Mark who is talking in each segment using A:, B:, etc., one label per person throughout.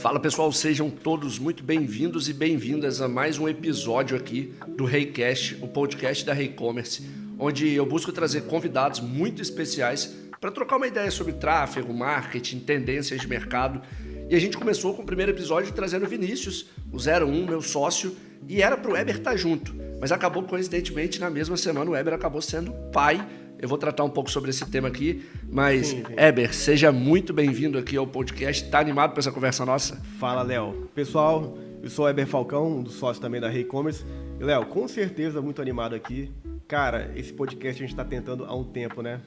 A: Fala pessoal, sejam todos muito bem-vindos e bem-vindas a mais um episódio aqui do Reicast, o podcast da Reicommerce, onde eu busco trazer convidados muito especiais para trocar uma ideia sobre tráfego, marketing, tendências de mercado. E a gente começou com o primeiro episódio trazendo o Vinícius, o 01, meu sócio, e era para o Weber estar junto, mas acabou coincidentemente na mesma semana o Weber acabou sendo pai. Eu vou tratar um pouco sobre esse tema aqui, mas, Weber, seja muito bem-vindo aqui ao podcast. Tá animado para essa conversa nossa?
B: Fala, Léo. Pessoal, eu sou o Weber Falcão, um dos sócios também da Reicommerce. E, Léo, com certeza muito animado aqui. Cara, esse podcast a gente tá tentando há um tempo, né?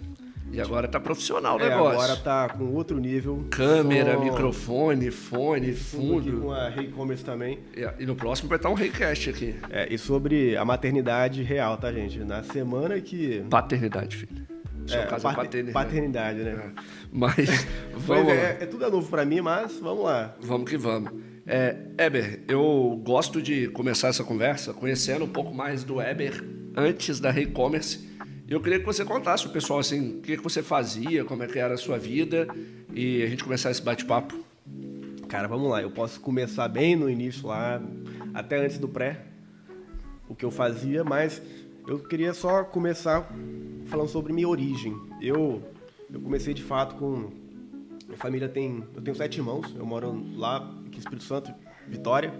A: E agora tá profissional o negócio.
B: Agora tá com outro nível.
A: Câmera, microfone, fone, fundo.
B: Aqui com a Reicommerce também.
A: E no próximo vai estar um Reicast aqui.
B: E sobre a maternidade real, tá, gente? Na semana que...
A: Paternidade, filho. Seu caso é paternidade.
B: Paternidade, né?
A: Mas, vamos lá.
B: É tudo novo pra mim, mas vamos lá.
A: Vamos que vamos. Weber, eu gosto de começar essa conversa conhecendo um pouco mais do Weber antes da Reicommerce. Eu queria que você contasse pro pessoal assim, o que você fazia, como é que era a sua vida e a gente começar esse bate-papo.
B: Cara, vamos lá. Eu posso começar bem no início lá, até antes do pré, o que eu fazia, mas eu queria só começar falando sobre minha origem. Eu comecei de fato com... Minha família eu tenho 7 irmãos, eu moro lá aqui no Espírito Santo, Vitória,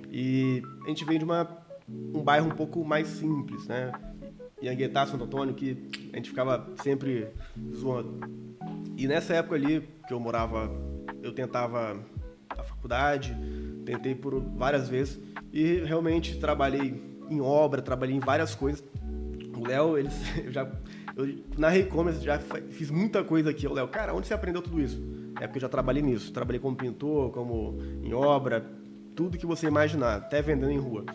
B: e a gente vem de um bairro um pouco mais simples, né? Anhanguetá, Santo Antônio, que a gente ficava sempre zoando. E nessa época ali que eu morava, eu tentava a faculdade, tentei por várias vezes e realmente trabalhei em obra, trabalhei em várias coisas. O Léo, na Reicommerce já fiz muita coisa aqui. O Léo, cara, onde você aprendeu tudo isso? É porque eu já trabalhei nisso. Trabalhei como pintor, como em obra, tudo que você imaginar, até vendendo em rua.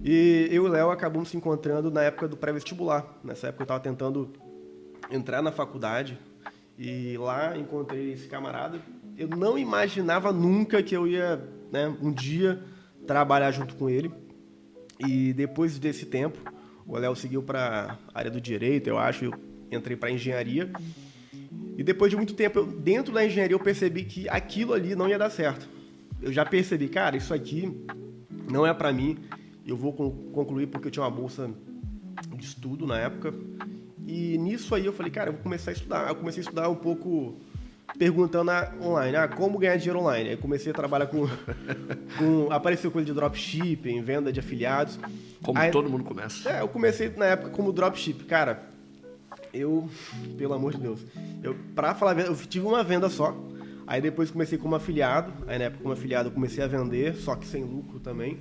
B: E eu e o Léo acabamos se encontrando na época do pré-vestibular. Nessa época eu estava tentando entrar na faculdade e lá encontrei esse camarada. Eu não imaginava nunca que eu ia, né, um dia trabalhar junto com ele. E depois desse tempo, o Léo seguiu para a área do direito, eu acho, eu entrei para engenharia. E depois de muito tempo, dentro da engenharia, eu percebi que aquilo ali não ia dar certo. Eu já percebi, cara, isso aqui não é para mim. Eu vou concluir porque eu tinha uma bolsa de estudo na época. E nisso aí eu falei, cara, eu vou começar a estudar. Eu comecei a estudar um pouco perguntando online, como ganhar dinheiro online. Aí comecei a trabalhar apareceu coisa de dropshipping, venda de afiliados.
A: Como todo mundo começa.
B: Eu comecei na época como dropship. Cara, pelo amor de Deus, pra falar a verdade, eu tive uma venda só. Aí depois comecei como afiliado, aí na época como afiliado eu comecei a vender, só que sem lucro também.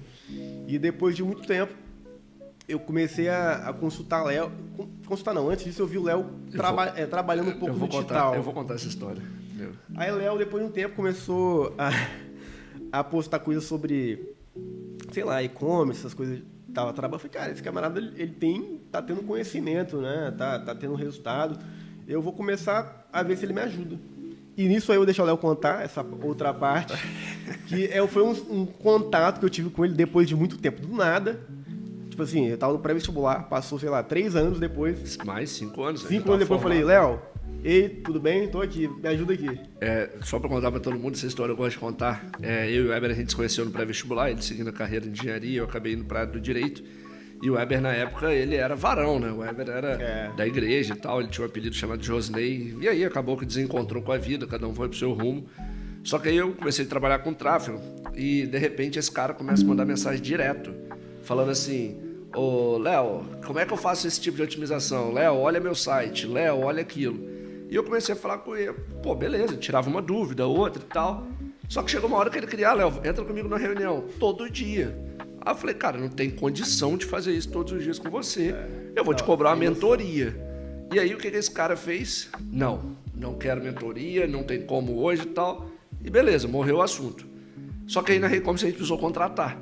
B: E depois de muito tempo, eu comecei a consultar Léo. Consultar não, antes disso eu vi o Léo trabalhando um pouco no digital.
A: Eu vou contar essa história.
B: Aí o Léo, depois de um tempo, começou a postar coisas sobre, sei lá, e-commerce, essas coisas. Tava trabalhando. Eu falei, cara, esse camarada, tá tendo conhecimento, né? Tá tendo resultado. Eu vou começar a ver se ele me ajuda. E nisso aí eu vou deixar o Léo contar essa outra parte, que foi um contato que eu tive com ele depois de muito tempo, do nada. Tipo assim, eu tava no pré-vestibular, passou, sei lá, 3 anos depois.
A: Mais 5 anos.
B: 5 anos depois eu falei, Léo, ei, tudo bem? Tô aqui, me ajuda aqui.
A: Só pra contar pra todo mundo, essa história eu gosto de contar. Eu e o Weber, a gente se conheceu no pré-vestibular, ele seguindo a carreira de engenharia, eu acabei indo pra área do direito. E o Weber, na época, ele era varão, né? O Weber era da igreja e tal, ele tinha um apelido chamado de Josney. E aí acabou que desencontrou com a vida, cada um foi pro seu rumo. Só que aí eu comecei a trabalhar com tráfego e, de repente, esse cara começa a mandar mensagem direto, falando assim, ô, Léo, como é que eu faço esse tipo de otimização? Léo, olha meu site. Léo, olha aquilo. E eu comecei a falar com ele. Pô, beleza, tirava uma dúvida, outra e tal. Só que chegou uma hora que ele queria, Léo, entra comigo na reunião, todo dia. Aí eu falei, cara, não tem condição de fazer isso todos os dias com você. Eu vou te cobrar uma mentoria. E aí o que esse cara fez? Não quero mentoria, não tem como hoje e tal. E beleza, morreu o assunto. Só que aí na Reicommerce a gente precisou contratar.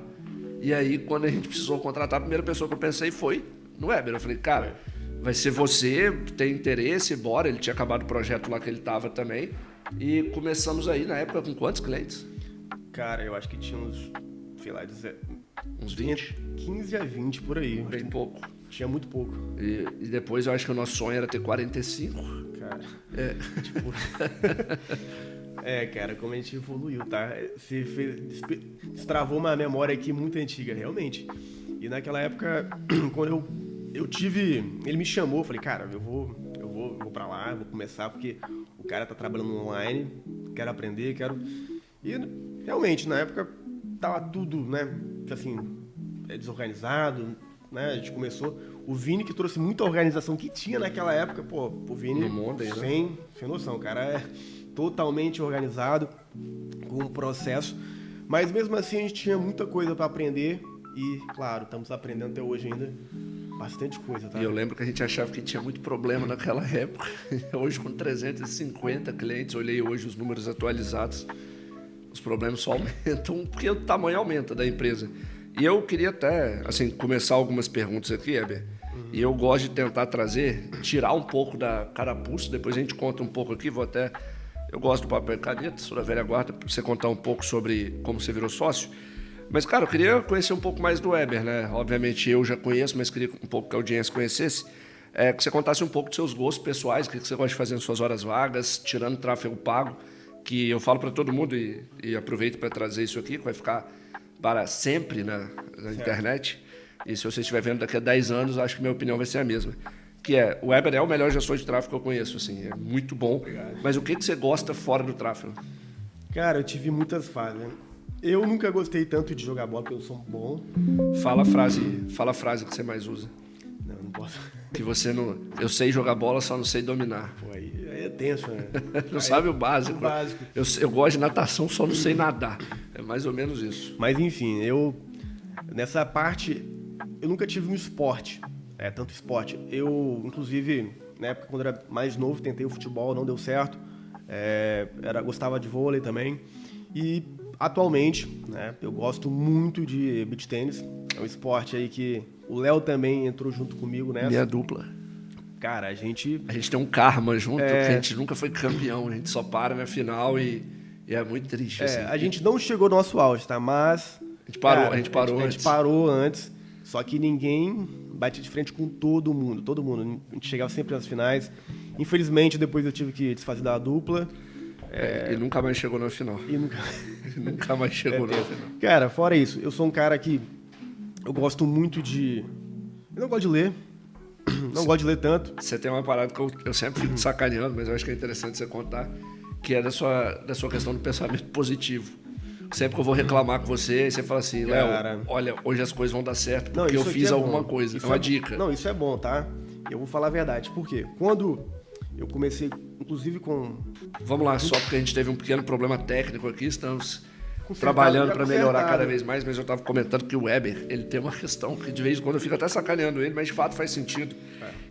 A: E aí quando a gente precisou contratar, a primeira pessoa que eu pensei foi no Weber. Eu falei, cara, vai ser você, tem interesse, bora. Ele tinha acabado o projeto lá que ele tava também. E começamos aí na época com quantos clientes?
B: Cara, eu acho que tinha uns
A: 20?
B: 15 a 20 por aí.
A: Bem pouco.
B: Tinha muito pouco.
A: E depois eu acho que o nosso sonho era ter 45.
B: Cara,
A: É.
B: tipo... Cara, como a gente evoluiu, tá? Destravou uma memória aqui muito antiga, realmente. E naquela época, quando eu tive... Ele me chamou, falei, cara, eu vou pra lá, vou começar, porque o cara tá trabalhando online, quero aprender, quero... E realmente, na época, tava tudo, né, assim, desorganizado, né? A gente começou... O Vini que trouxe muita organização que tinha naquela época, pô, o Vini...
A: No mundo aí,
B: sem noção, o cara é totalmente organizado, com um processo, mas mesmo assim a gente tinha muita coisa para aprender e, claro, estamos aprendendo até hoje ainda bastante coisa, tá?
A: E eu lembro que a gente achava que tinha muito problema naquela época. Hoje, com 350 clientes, olhei hoje os números atualizados, os problemas só aumentam porque o tamanho aumenta da empresa. E eu queria até, assim, começar algumas perguntas aqui, Heber. E eu gosto de tentar tirar um pouco da carapuça, depois a gente conta um pouco aqui, eu gosto do papel e caneta, sou da velha guarda, para você contar um pouco sobre como você virou sócio. Mas, cara, eu queria conhecer um pouco mais do Weber, né? Obviamente eu já conheço, mas queria um pouco que a audiência conhecesse. Que você contasse um pouco dos seus gostos pessoais, o que você gosta de fazer nas suas horas vagas, tirando tráfego pago, que eu falo para todo mundo e aproveito para trazer isso aqui, que vai ficar para sempre na internet. E se você estiver vendo daqui a 10 anos, acho que minha opinião vai ser a mesma. O Weber é o melhor gestor de tráfego que eu conheço, assim, é muito bom.
B: Obrigado.
A: Mas o que você gosta fora do tráfego?
B: Cara, eu tive muitas fases, né? Eu nunca gostei tanto de jogar bola, porque eu sou bom.
A: Fala a frase que você mais usa.
B: Não posso.
A: Que você não... Eu sei jogar bola, só não sei dominar.
B: Pô, aí é tenso, né?
A: Não sabe o básico.
B: O básico.
A: Eu gosto de natação, só não sei nadar. É mais ou menos isso.
B: Mas enfim, nessa parte, eu nunca tive um esporte. Tanto esporte. Eu, inclusive, na época, quando era mais novo, tentei o futebol, não deu certo. Gostava de vôlei também. E atualmente, né, eu gosto muito de beach tênis. É um esporte aí que o Léo também entrou junto comigo nessa.
A: Minha dupla.
B: Cara, a gente
A: tem um karma junto, que a gente nunca foi campeão. A gente só para na final e é muito triste. Assim.
B: A gente não chegou no nosso auge, tá? Mas...
A: A gente
B: parou antes. Só que ninguém batia de frente com todo mundo. A gente chegava sempre nas finais. Infelizmente, depois eu tive que desfazer da dupla.
A: E nunca mais chegou na final. Nunca mais chegou na final.
B: Cara, fora isso, eu sou um cara que... Eu gosto muito de... Eu não gosto de ler. Não gosto de ler tanto.
A: Você tem uma parada que eu sempre fico sacaneando, mas eu acho que é interessante você contar, que é da sua questão do pensamento positivo. Sempre que eu vou reclamar com você, você fala assim, Léo, olha, hoje as coisas vão dar certo porque eu fiz alguma coisa. É uma dica.
B: Não, isso é bom, tá? Eu vou falar a verdade. Por quê? Quando eu comecei, inclusive com...
A: Vamos lá, só porque a gente teve um pequeno problema técnico aqui, estamos trabalhando para melhorar cada vez mais, mas eu estava comentando que o Weber, ele tem uma questão que de vez em quando eu fico até sacaneando ele, mas de fato faz sentido.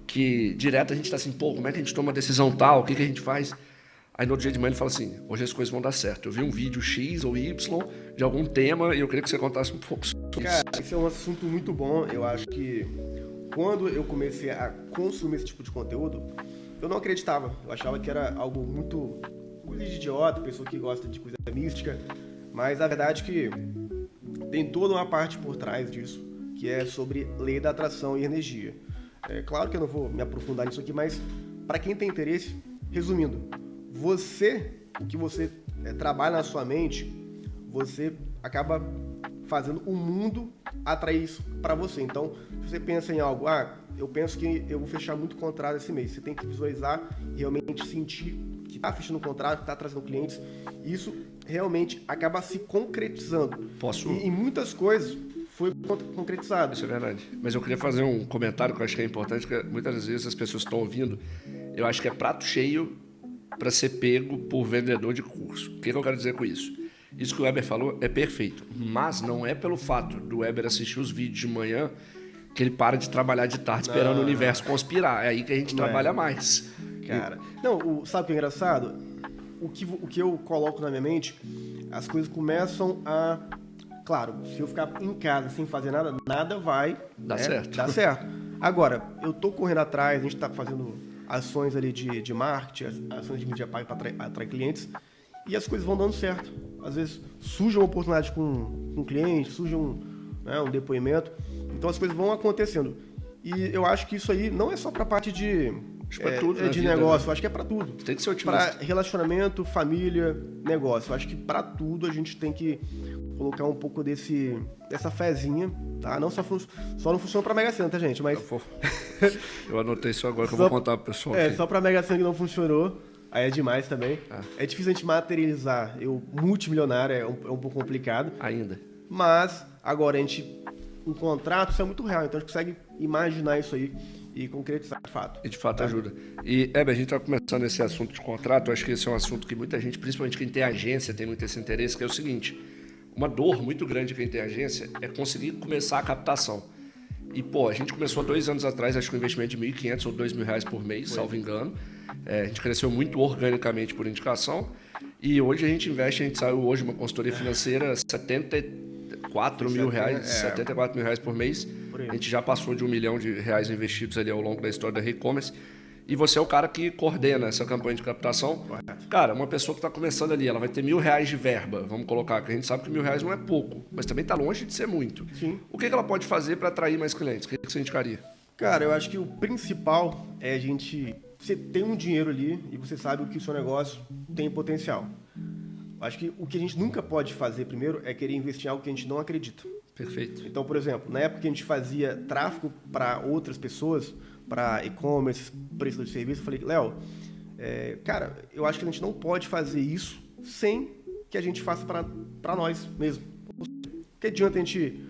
A: Que direto a gente está assim, pô, como é que a gente toma uma decisão tal, o que a gente faz? Aí no outro dia de manhã ele fala assim, hoje as coisas vão dar certo. Eu vi um vídeo X ou Y de algum tema e eu queria que você contasse um pouco sobre isso.
B: Cara, esse é um assunto muito bom. Eu acho que quando eu comecei a consumir esse tipo de conteúdo, eu não acreditava. Eu achava que era algo muito coisa de idiota, pessoa que gosta de coisa mística. Mas a verdade é que tem toda uma parte por trás disso, que é sobre lei da atração e energia. É claro que eu não vou me aprofundar nisso aqui, mas para quem tem interesse, resumindo, o que você trabalha na sua mente, você acaba fazendo o mundo atrair isso para você. Então, se você pensa em algo, eu penso que eu vou fechar muito contrato esse mês, você tem que visualizar e realmente sentir que está fechando o contrato, que está trazendo clientes. Isso realmente acaba se concretizando. E em muitas coisas foi concretizado.
A: Isso é verdade. Mas eu queria fazer um comentário que eu acho que é importante, que muitas vezes as pessoas estão ouvindo. Eu acho que é prato cheio para ser pego por vendedor de curso. O que eu quero dizer com isso? Isso que o Weber falou é perfeito, mas não é pelo fato do Weber assistir os vídeos de manhã que ele para de trabalhar de tarde esperando o universo conspirar. É aí que a gente trabalha mais.
B: Cara, sabe o que é engraçado? O que eu coloco na minha mente, as coisas começam a... Claro, se eu ficar em casa sem fazer nada, nada vai
A: dar certo.
B: Dá certo. Agora, eu tô correndo atrás, a gente tá fazendo ações ali de marketing, ações de mídia paga para atrair clientes, e as coisas vão dando certo. Às vezes surge uma oportunidade com um cliente, surge um depoimento, então as coisas vão acontecendo. E eu acho que isso aí não é só para a parte de
A: Acho que é tudo,
B: de
A: vida,
B: negócio,
A: né?
B: acho que é para tudo.
A: Tem que ser otimista.
B: Para relacionamento, família, negócio. Acho que para tudo a gente tem que colocar um pouco dessa fezinha, tá? Não só não funciona para Mega Sena, tá, gente? Mas
A: Eu anotei isso agora que eu vou contar pro pessoal.
B: Só para Mega Sena que não funcionou. Aí é demais também. É difícil a gente materializar. Multimilionário é um pouco complicado.
A: Ainda.
B: Mas agora um contrato, isso é muito real. Então a gente consegue imaginar isso aí e concretizar de fato.
A: E de fato ajuda. E, a gente está começando esse assunto de contrato. Eu acho que esse é um assunto que muita gente, principalmente quem tem agência, tem muito esse interesse, que é o seguinte: uma dor muito grande de quem tem agência é conseguir começar a captação. E, a gente começou 2 anos atrás, acho que um investimento de R$1.500 ou R$2.000 por mês, salvo engano. A gente cresceu muito organicamente por indicação. E hoje a gente saiu hoje uma consultoria financeira, R$74 mil, R$74 mil por mês. A gente já passou de R$1 milhão investidos ali ao longo da história da e-commerce. E você é o cara que coordena essa campanha de captação. Cara, uma pessoa que está começando ali, ela vai ter R$1.000 de verba, vamos colocar, que a gente sabe que R$1.000 não é pouco, mas também está longe de ser muito.
B: Sim.
A: O que ela pode fazer para atrair mais clientes? O que você indicaria?
B: Cara, eu acho que o principal é você tem um dinheiro ali e você sabe que o seu negócio tem potencial. Eu acho que o que a gente nunca pode fazer primeiro é querer investir em algo que a gente não acredita.
A: Perfeito.
B: Então, por exemplo, na época que a gente fazia tráfego para outras pessoas, para e-commerce, prestador de serviço, eu falei, Léo, cara, eu acho que a gente não pode fazer isso sem que a gente faça para nós mesmo. Que adianta a gente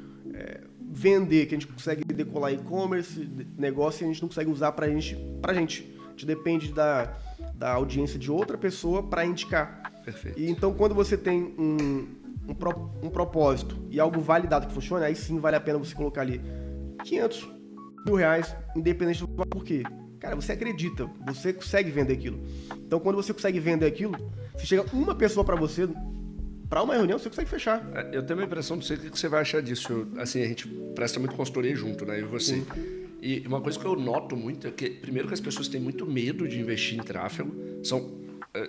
B: vender, que a gente consegue decolar e-commerce, negócio, e a gente não consegue usar para a gente. A gente depende da audiência de outra pessoa para indicar.
A: Perfeito.
B: E então, quando você tem um propósito e algo validado que funciona, aí sim vale a pena você colocar ali R$500 mil, independente do porquê. Cara, você acredita, você consegue vender aquilo. Então, quando você consegue vender aquilo, se chega uma pessoa para você, para uma reunião, você consegue fechar.
A: Eu tenho a impressão, não sei o que você vai achar disso. Assim, a gente presta muito consultoria junto, né? Eu e você. Sim. E uma coisa que eu noto muito é que, primeiro, que as pessoas têm muito medo de investir em tráfego.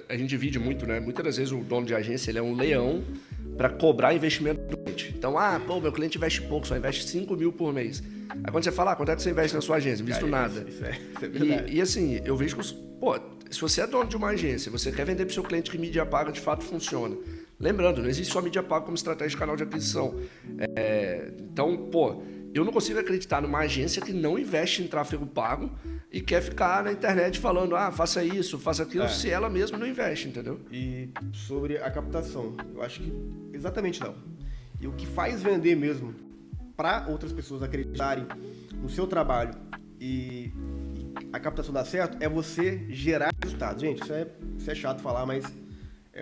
A: A gente divide muito, né? Muitas das vezes o dono de agência ele é um leão para cobrar investimento do cliente. Então, meu cliente investe pouco, só investe 5 mil por mês. Aí quando você fala, quanto é que você investe na sua agência? Invisto nada.
B: Isso é verdade.
A: E assim, eu vejo que, se você é dono de uma agência, você quer vender para o seu cliente que mídia paga de fato funciona. Lembrando, não existe só mídia paga como estratégia de canal de aquisição. Então, eu não consigo acreditar numa agência que não investe em tráfego pago e quer ficar na internet falando, faça isso, faça aquilo, se ela mesma não investe, entendeu?
B: E sobre a captação, eu acho que exatamente não. E o que faz vender mesmo para outras pessoas acreditarem no seu trabalho e a captação dar certo é você gerar resultados. Gente, isso é chato falar, mas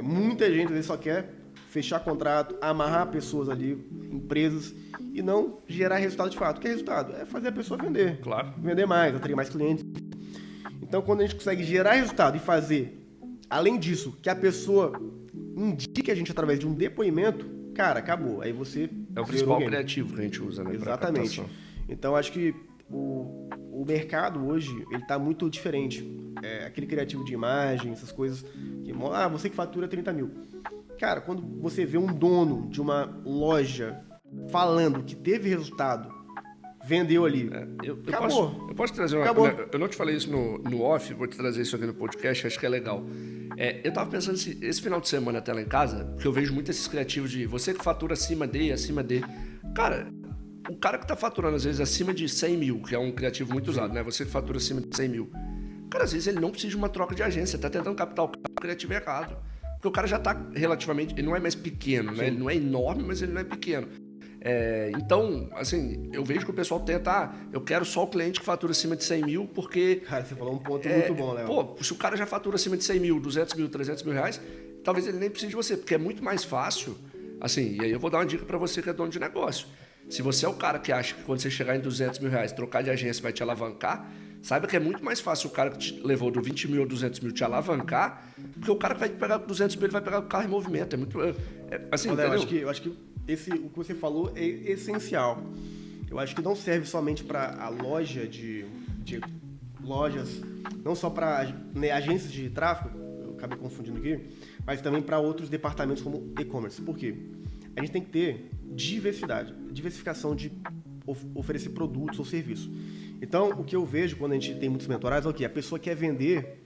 B: muita gente às vezes só quer fechar contrato, amarrar pessoas ali, empresas, e não gerar resultado de fato. O que é resultado? É fazer a pessoa vender.
A: Claro.
B: Vender mais, atrair mais clientes. Então, quando a gente consegue gerar resultado e fazer, além disso, que a pessoa indique a gente através de um depoimento, cara, acabou. Aí você...
A: É o principal criativo que a gente usa, né?
B: Exatamente. Então, acho que o mercado hoje, ele está muito diferente. Aquele criativo de imagem, essas coisas, que você que fatura 30 mil. Cara, quando você vê um dono de uma loja falando que teve resultado, vendeu ali, acabou.
A: Eu posso trazer eu não te falei isso no off, vou te trazer isso aqui no podcast, acho que é legal. Eu tava pensando esse final de semana até lá em casa, porque eu vejo muito esses criativos de você que fatura acima de. Cara, o cara que tá faturando às vezes acima de 100 mil, que é um criativo muito usado, né? Você que fatura acima de 100 mil. Cara, às vezes ele não precisa de uma troca de agência, tá tentando captar o criativo errado. Porque o cara já está relativamente... Ele não é mais pequeno, né? Ele não é enorme, mas ele não é pequeno. Então, assim, eu vejo que o pessoal tenta... eu quero só o cliente que fatura acima de 100 mil, porque...
B: Cara, você falou um ponto muito bom, Léo.
A: Se o cara já fatura acima de 100 mil, 200 mil, 300 mil reais, talvez ele nem precise de você, porque é muito mais fácil. Assim, e aí eu vou dar uma dica para você que é dono de negócio. Se você é o cara que acha que quando você chegar em 200 mil reais, trocar de agência vai te alavancar... Saiba que é muito mais fácil o cara que te levou do 20 mil ou 200 mil te alavancar, porque o cara que vai pegar 200 mil, ele vai pegar o carro em movimento. É muito... assim,
B: Olha, eu acho que o que você falou é essencial. Eu acho que não serve somente para a loja de lojas, não só para agências de tráfego, eu acabei confundindo aqui, mas também para outros departamentos como e-commerce. Por quê? A gente tem que ter diversificação de oferecer produtos ou serviços. Então, o que eu vejo quando a gente tem muitos mentorados é o quê? A pessoa quer vender,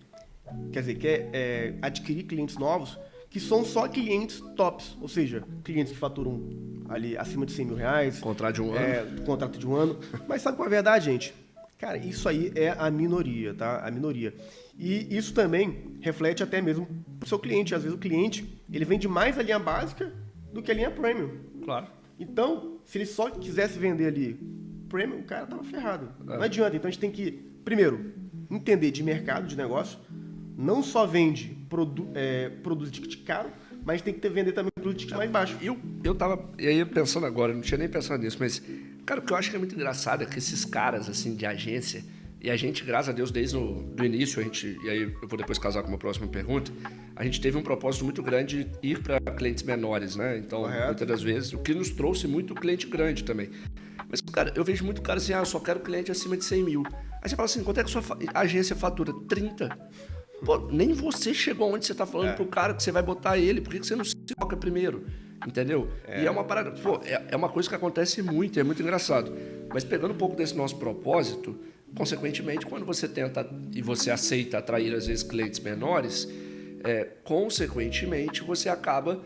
B: quer dizer, quer adquirir clientes novos que são só clientes tops, ou seja, clientes que faturam ali acima de 100 mil reais.
A: Contrato de um ano.
B: Contrato de um ano. Mas sabe qual é a verdade, gente? Cara, isso aí é a minoria, tá? A minoria. E isso também reflete até mesmo pro seu cliente. Às vezes o cliente, ele vende mais a linha básica do que a linha premium.
A: Claro.
B: Então, se ele só quisesse vender ali premium, o cara tava ferrado. Não adianta. Então a gente tem que, primeiro, entender de mercado, de negócio. Não só vende produto de ticket caro, mas tem que vender também produto de ticket mais baixo.
A: Eu tava e aí pensando agora, não tinha nem pensado nisso, mas, cara, o que eu acho que é muito engraçado é que esses caras, assim, de agência, e a gente, graças a Deus, desde o início, e aí eu vou depois casar com uma próxima pergunta, a gente teve um propósito muito grande de ir para clientes menores, né? Então, muitas das vezes, o que nos trouxe muito cliente grande também. Mas, cara, eu vejo muito cara assim, eu só quero cliente acima de 100 mil. Aí você fala assim, quanto é que sua agência fatura? 30. Pô, nem você chegou onde você tá falando pro cara que você vai botar ele. Por que você não se foca primeiro? Entendeu? E é uma parada... Pô, é uma coisa que acontece muito, é muito engraçado. Mas pegando um pouco desse nosso propósito, consequentemente, quando você tenta e você aceita atrair, às vezes, clientes menores, consequentemente, você acaba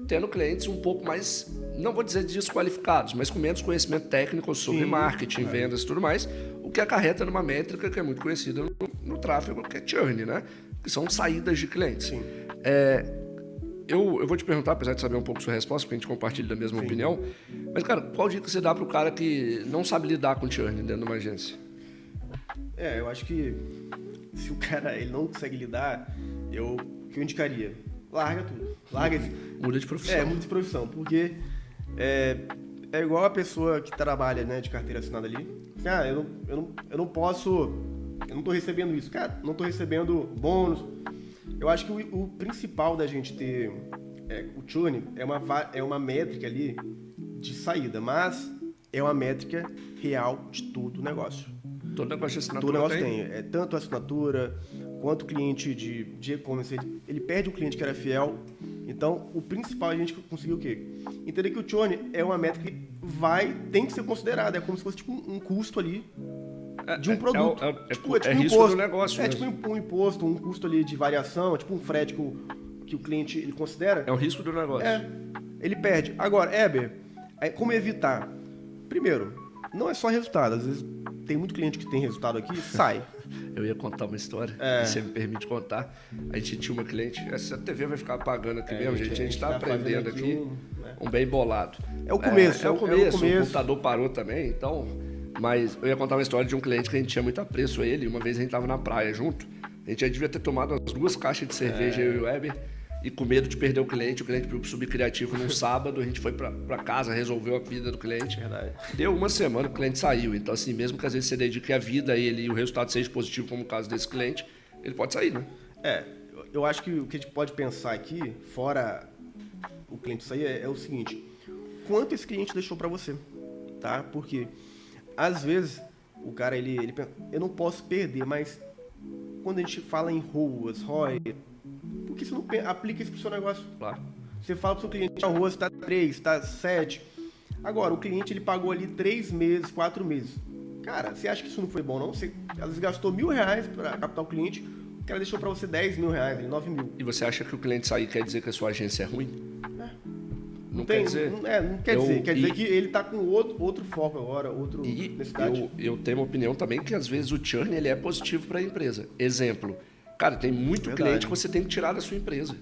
A: tendo clientes um pouco mais, não vou dizer desqualificados, mas com menos conhecimento técnico sobre marketing, vendas e tudo mais, o que acarreta numa métrica que é muito conhecida no tráfego, que é churn, né? Que são saídas de clientes. Eu vou te perguntar, apesar de saber um pouco sua resposta, porque a gente compartilha da mesma opinião, mas, cara, qual dica você dá para o cara que não sabe lidar com churn dentro de uma agência?
B: Eu acho que se o cara ele não consegue lidar, o que eu indicaria? Larga tudo.
A: Muda de profissão.
B: Muda de profissão, porque é igual a pessoa que trabalha, né, de carteira assinada ali. Eu não posso, eu não tô recebendo isso. Cara, não tô recebendo bônus. Eu acho que o principal da gente ter o churn é uma métrica ali de saída, mas é uma métrica real de todo o negócio.
A: Todo negócio de assinatura
B: todo negócio tem. Tanto a assinatura quanto o cliente de e-commerce. Ele perde um cliente que era fiel. Então, o principal é a gente conseguir o quê? Entender que o churn é uma métrica que tem que ser considerada. É como se fosse tipo um custo ali de um produto.
A: Tipo
B: um
A: risco
B: imposto.
A: do negócio mesmo.
B: Tipo um imposto, um custo ali de variação, tipo um frete que o cliente ele considera.
A: É o risco do negócio.
B: Ele perde. Agora, como evitar? Primeiro, não é só resultado. Às vezes tem muito cliente que tem resultado aqui, sai.
A: Eu ia contar uma história, se você me permite contar. A gente tinha uma cliente, essa TV vai ficar apagando aqui mesmo, gente. A gente tá aprendendo aqui um bem bolado.
B: É o começo.
A: O computador parou também, então... Mas eu ia contar uma história de um cliente que a gente tinha muito apreço a ele. Uma vez a gente tava na praia junto. A gente já devia ter tomado umas 2 caixas de cerveja, eu e o Weber. E com medo de perder o cliente pediu pro subcriativo num sábado. A gente foi pra casa, resolveu a vida do cliente.
B: Verdade.
A: Deu uma semana, o cliente saiu. Então, assim, mesmo que às vezes você dedique a vida a ele e o resultado seja positivo, como o caso desse cliente, ele pode sair, né?
B: Eu acho que o que a gente pode pensar aqui, fora o cliente sair, é o seguinte: quanto esse cliente deixou para você, tá? Porque às vezes o cara ele pensa, eu não posso perder, mas quando a gente fala em ROI, por que você não aplica isso pro seu negócio?
A: Claro.
B: Você fala pro seu cliente, a ROI está 3, está 7. Agora, o cliente ele pagou ali 3 meses, 4 meses. Cara, você acha que isso não foi bom, não? Você às vezes gastou R$1.000 para captar o cliente, o cara deixou para você 10 mil reais, 9 mil.
A: E você acha que o cliente sair quer dizer que a sua agência é ruim?
B: Não quer dizer? Não quer dizer. Quer dizer que ele está com outro foco agora, necessidade.
A: Eu tenho uma opinião também que às vezes o churn ele é positivo para a empresa. Exemplo, cara, tem muito cliente que você tem que tirar da sua empresa.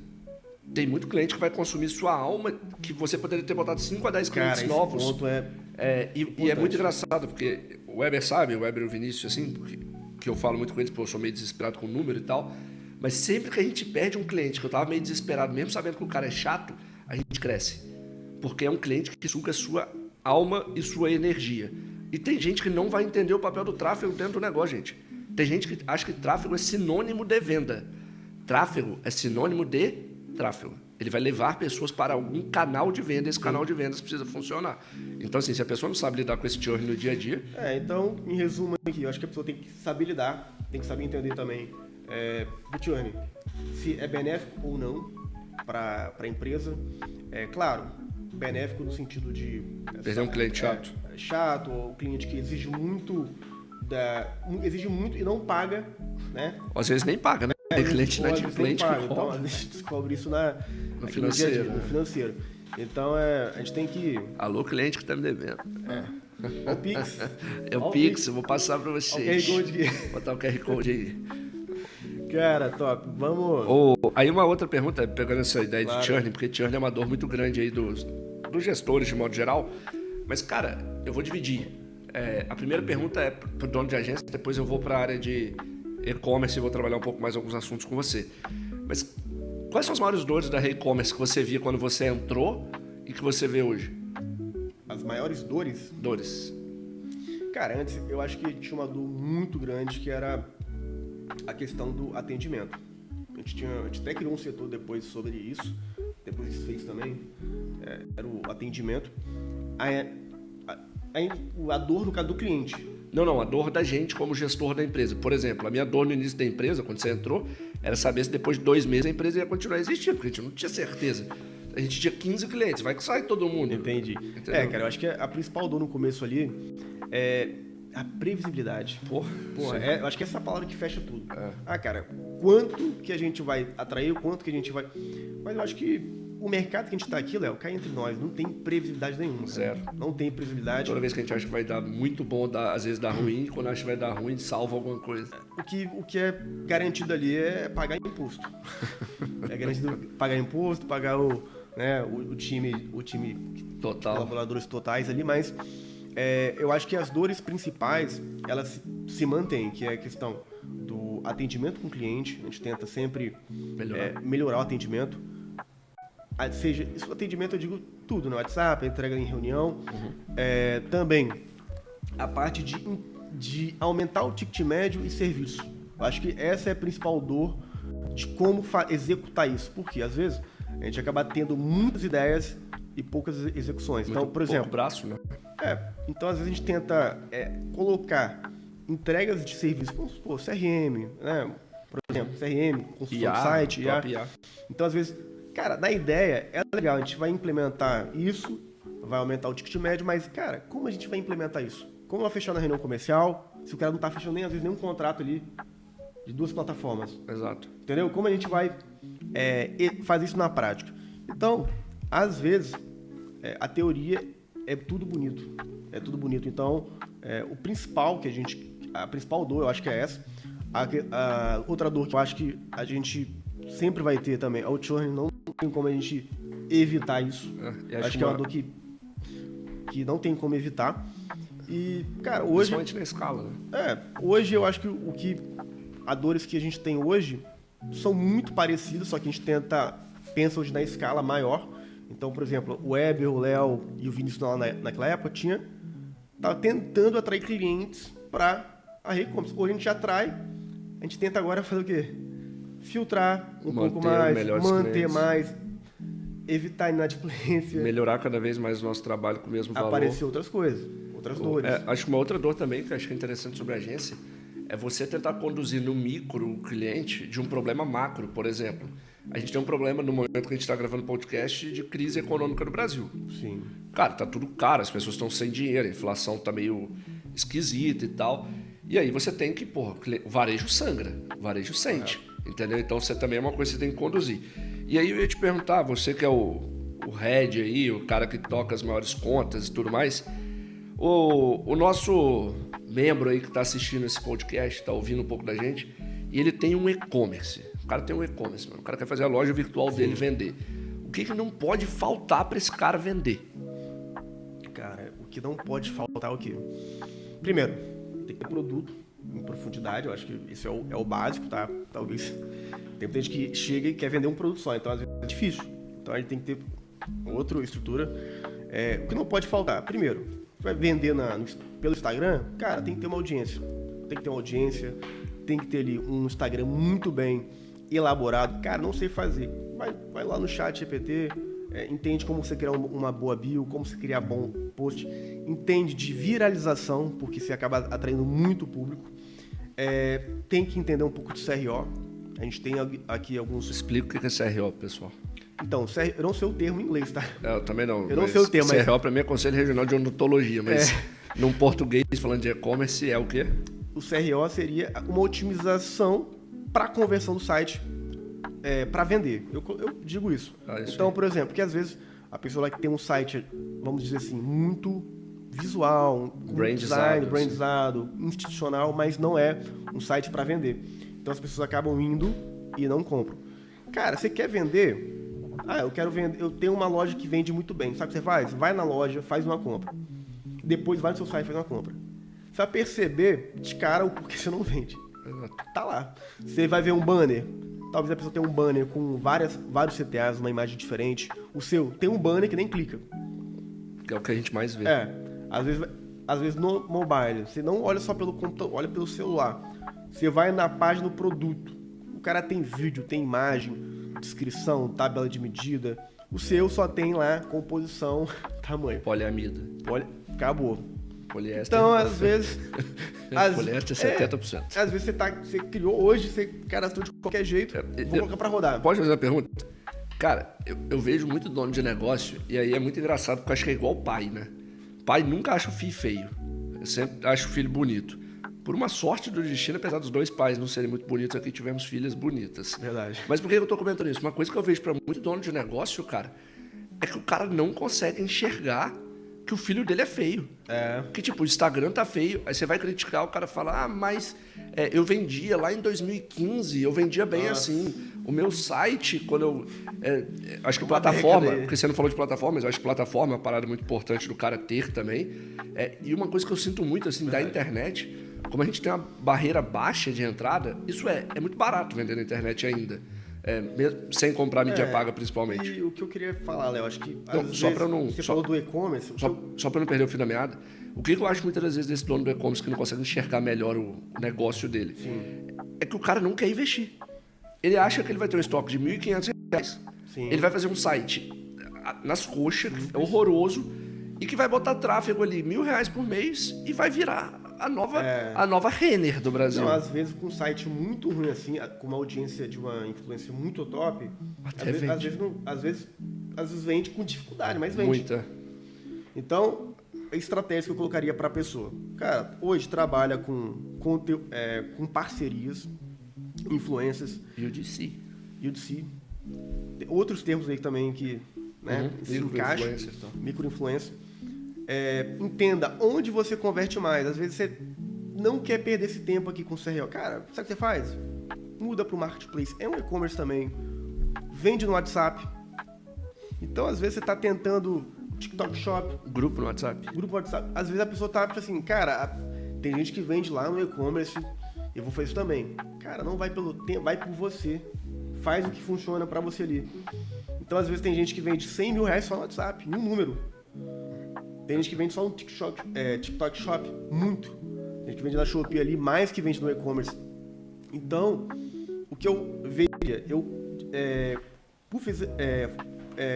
A: Tem muito cliente que vai consumir sua alma, que você poderia ter botado 5 a 10 clientes novos.
B: Ponto
A: e é muito engraçado, porque o Weber sabe, o Weber e o Vinícius, assim, que eu falo muito com eles, porque eu sou meio desesperado com o número e tal, mas sempre que a gente perde um cliente, que eu tava meio desesperado, mesmo sabendo que o cara é chato, a gente cresce. Porque é um cliente que suga sua alma e sua energia. E tem gente que não vai entender o papel do tráfego dentro do negócio, gente. Tem gente que acha que tráfego é sinônimo de venda. Tráfego é sinônimo de tráfego. Ele vai levar pessoas para algum canal de venda, esse canal de vendas precisa funcionar. Então, assim, se a pessoa não sabe lidar com esse churn no dia a dia...
B: Então, em resumo aqui, eu acho que a pessoa tem que saber lidar, tem que saber entender também o churn, se é benéfico ou não para a empresa. Claro, benéfico no sentido de...
A: perder um cliente chato.
B: Chato, ou cliente que exige muito exige muito e não paga, né?
A: Às vezes nem paga, né? Tem cliente inadimplente que
B: paga. Então, a gente descobre isso
A: no financeiro.
B: No financeiro. Então, a gente tem que...
A: Alô, cliente que tá me devendo.
B: O Pix.
A: É o Pix, eu vou passar pra vocês.
B: O QR Code aqui.
A: Botar o QR Code aí.
B: Cara, top. Vamos...
A: Aí uma outra pergunta, pegando essa ideia
B: Claro.
A: de churn, porque churn é uma dor muito grande aí dos gestores de modo geral. Mas, cara, eu vou dividir. A primeira pergunta é pro dono de agência, depois eu vou pra área de e-commerce e vou trabalhar um pouco mais alguns assuntos com você. Mas quais são as maiores dores da e-commerce que você via quando você entrou e que você vê hoje?
B: As maiores dores?
A: Dores.
B: Cara, antes eu acho que tinha uma dor muito grande que era a questão do atendimento. A gente até criou um setor depois sobre isso, depois isso fez também, era o atendimento. A dor no caso do cliente.
A: Não, a dor da gente como gestor da empresa. Por exemplo, a minha dor no início da empresa, quando você entrou, era saber se depois de 2 meses a empresa ia continuar existindo, porque a gente não tinha certeza. A gente tinha 15 clientes, vai que sai todo mundo.
B: Entendi.
A: Entendeu?
B: Cara, eu acho que a principal dor no começo ali é a previsibilidade.
A: Porra,
B: eu acho que essa é a palavra que fecha tudo. Cara, quanto que a gente vai atrair, quanto que a gente vai... Mas eu acho que o mercado que a gente está aqui, Léo, cá entre nós, não tem previsibilidade nenhuma.
A: Zero.
B: Não tem previsibilidade.
A: Toda vez que a gente acha que vai dar muito bom, às vezes dá ruim, e quando acha que vai dar ruim, salva alguma coisa.
B: O que é garantido ali é pagar imposto. É garantido pagar imposto, pagar o time
A: Total.
B: colaboradores totais ali, mas eu acho que as dores principais, elas se mantêm, que é a questão do atendimento com o cliente. A gente tenta sempre melhorar o atendimento. Seja, isso atendimento eu digo tudo, no WhatsApp, entrega em reunião. Também a parte de aumentar o ticket médio e serviço. Eu acho que essa é a principal dor de como executar isso. Porque às vezes a gente acaba tendo muitas ideias e poucas execuções. Então, por exemplo,
A: braço, né?
B: Então às vezes a gente tenta colocar entregas de serviço, como CRM, né? Por exemplo, CRM, construção de site, IA. Então às vezes, cara, na ideia é legal, a gente vai implementar isso, vai aumentar o ticket médio, mas, cara, como a gente vai implementar isso? Como vai fechar na reunião comercial, se o cara não está fechando nem, às vezes, nenhum contrato ali de 2 plataformas?
A: Exato.
B: Entendeu? Como a gente vai fazer isso na prática? Então, às vezes, a teoria é tudo bonito. É tudo bonito. Então, o principal a principal dor, eu acho que é essa. A outra dor que eu acho que a gente sempre vai ter também é o churn. Não tem como a gente evitar isso. Acho que é uma dor que não tem como evitar. E, cara, hoje...
A: Principalmente na escala, né?
B: Hoje eu acho que as dores que a gente tem hoje são muito parecidas, só que a gente pensa hoje na escala maior. Então, por exemplo, o Weber, o Léo e o Vinícius naquela época tava tentando atrair clientes para a e-commerce. Hoje a gente atrai, a gente tenta agora fazer o quê? Filtrar pouco mais, manter clientes. Mais, evitar inadimplência.
A: Melhorar cada vez mais o nosso trabalho com o mesmo valor.
B: Aparecer outras coisas, outras dores.
A: Acho que uma outra dor também, que eu acho que é interessante sobre a agência, é você tentar conduzir no micro o cliente de um problema macro, por exemplo. A gente tem um problema no momento que a gente está gravando podcast de crise econômica no Brasil.
B: Sim.
A: Cara, tá tudo caro, as pessoas estão sem dinheiro, a inflação tá meio esquisita e tal. E aí você tem que, o varejo sangra, o varejo sente, entendeu? Então você também é uma coisa que você tem que conduzir. E aí eu ia te perguntar, você que é o head aí, o cara que toca as maiores contas e tudo mais, o nosso membro aí que está assistindo esse podcast, está ouvindo um pouco da gente, e ele tem um e-commerce. O cara tem um e-commerce, mano. O cara quer fazer a loja virtual dele vender. O que não pode faltar para esse cara vender?
B: Cara, o que não pode faltar é o quê? Primeiro, tem que ter produto em profundidade. Eu acho que isso é o básico, tá? Talvez tem muita gente que chega e quer vender um produto só, então às vezes é difícil. Então a gente tem que ter outra estrutura. O que não pode faltar? Primeiro, vai vender pelo Instagram, cara, tem que ter uma audiência. Tem que ter uma audiência, tem que ter ali um Instagram muito bem elaborado. Cara, não sei fazer. Vai lá no chat GPT, entende como você criar uma boa bio, como você criar bom post, entende de viralização, porque você acaba atraindo muito público. Tem que entender um pouco de CRO. A gente tem aqui alguns...
A: Explica o que é CRO, pessoal.
B: Então, eu não sei o termo em inglês, tá?
A: Eu também não.
B: Eu não sei o termo,
A: CRO para mim é Conselho Regional de Odontologia, mas Num português, falando de e-commerce, é o quê?
B: O CRO seria uma otimização para conversão do site para vender. Eu digo isso. Então, por exemplo, que às vezes a pessoa lá que tem um site, vamos dizer assim, muito visual, brandizado, institucional, mas não é um site para vender. Então as pessoas acabam indo e não compram. Cara, você quer vender? Eu quero vender. Eu tenho uma loja que vende muito bem. Sabe o que você faz? Vai na loja, faz uma compra. Depois vai no seu site e faz uma compra. Você vai perceber de cara o porquê você não vende. Tá lá. Você vai ver um banner. Talvez a pessoa tenha um banner com vários CTAs, uma imagem diferente. O seu tem um banner que nem clica.
A: Que é o que a gente mais vê.
B: Às vezes no mobile, você não olha só pelo computador, olha pelo celular. Você vai na página do produto. O cara tem vídeo, tem imagem, descrição, tabela de medida. O seu só tem lá composição, tamanho.
A: Poliamida.
B: Acabou.
A: Poliéster.
B: Então, às vezes...
A: Poliéster 70%.
B: Às vezes você criou hoje, você cadastrou de qualquer jeito, vou colocar pra rodar.
A: Pode fazer uma pergunta? Cara, eu vejo muito dono de negócio, e aí é muito engraçado, porque eu acho que é igual o pai, né? Pai nunca acha o filho feio. Eu sempre acho o filho bonito. Por uma sorte do destino, apesar dos dois pais não serem muito bonitos, aqui tivemos filhas bonitas.
B: Verdade.
A: Mas por que eu tô comentando isso? Uma coisa que eu vejo pra muito dono de negócio, cara, é que o cara não consegue enxergar que o filho dele é feio. Que tipo, o Instagram tá feio, aí você vai criticar, o cara fala, mas eu vendia lá em 2015, eu vendia bem assim. O meu site, quando eu... acho que plataforma, porque você não falou de plataforma, mas eu acho que plataforma é uma parada muito importante do cara ter também. E uma coisa que eu sinto muito, assim, da internet, como a gente tem uma barreira baixa de entrada, isso é muito barato vender na internet ainda. Mesmo sem comprar mídia paga, principalmente.
B: E o que eu queria falar, Léo, acho que você falou do e-commerce...
A: Só para não perder o fio da meada, o que eu acho muitas vezes desse dono do e-commerce que não consegue enxergar melhor o negócio dele? Sim. É que o cara não quer investir. Ele acha que ele vai ter um estoque de R$ 1.500. Sim. Ele vai fazer um site nas coxas, que é horroroso, e que vai botar tráfego ali R$ 1.000 por mês e vai virar a nova Renner do Brasil.
B: Não, às vezes com um site muito ruim assim, com uma audiência de uma influência muito top, às vezes vende com dificuldade, mas vende.
A: Muita.
B: Então, a estratégia que eu colocaria para a pessoa. Cara, hoje trabalha com parcerias, influências.
A: UGC.
B: Tem outros termos aí também que se encaixam. Microinfluência. Entenda onde você converte mais. Às vezes você não quer perder esse tempo aqui com o CRO. Cara, sabe o que você faz? Muda para o Marketplace. É um e-commerce também. Vende no WhatsApp. Então, às vezes você está tentando TikTok Shop.
A: Grupo no WhatsApp.
B: Às vezes a pessoa tá assim, cara, tem gente que vende lá no e-commerce, eu vou fazer isso também. Cara, não vai pelo tempo, vai por você. Faz o que funciona para você ali. Então, às vezes tem gente que vende R$100 mil só no WhatsApp, em um número. Tem gente que vende só no TikTok Shop, muito. Tem gente que vende na Shopee ali, mais que vende no e-commerce. Então, o que eu veria,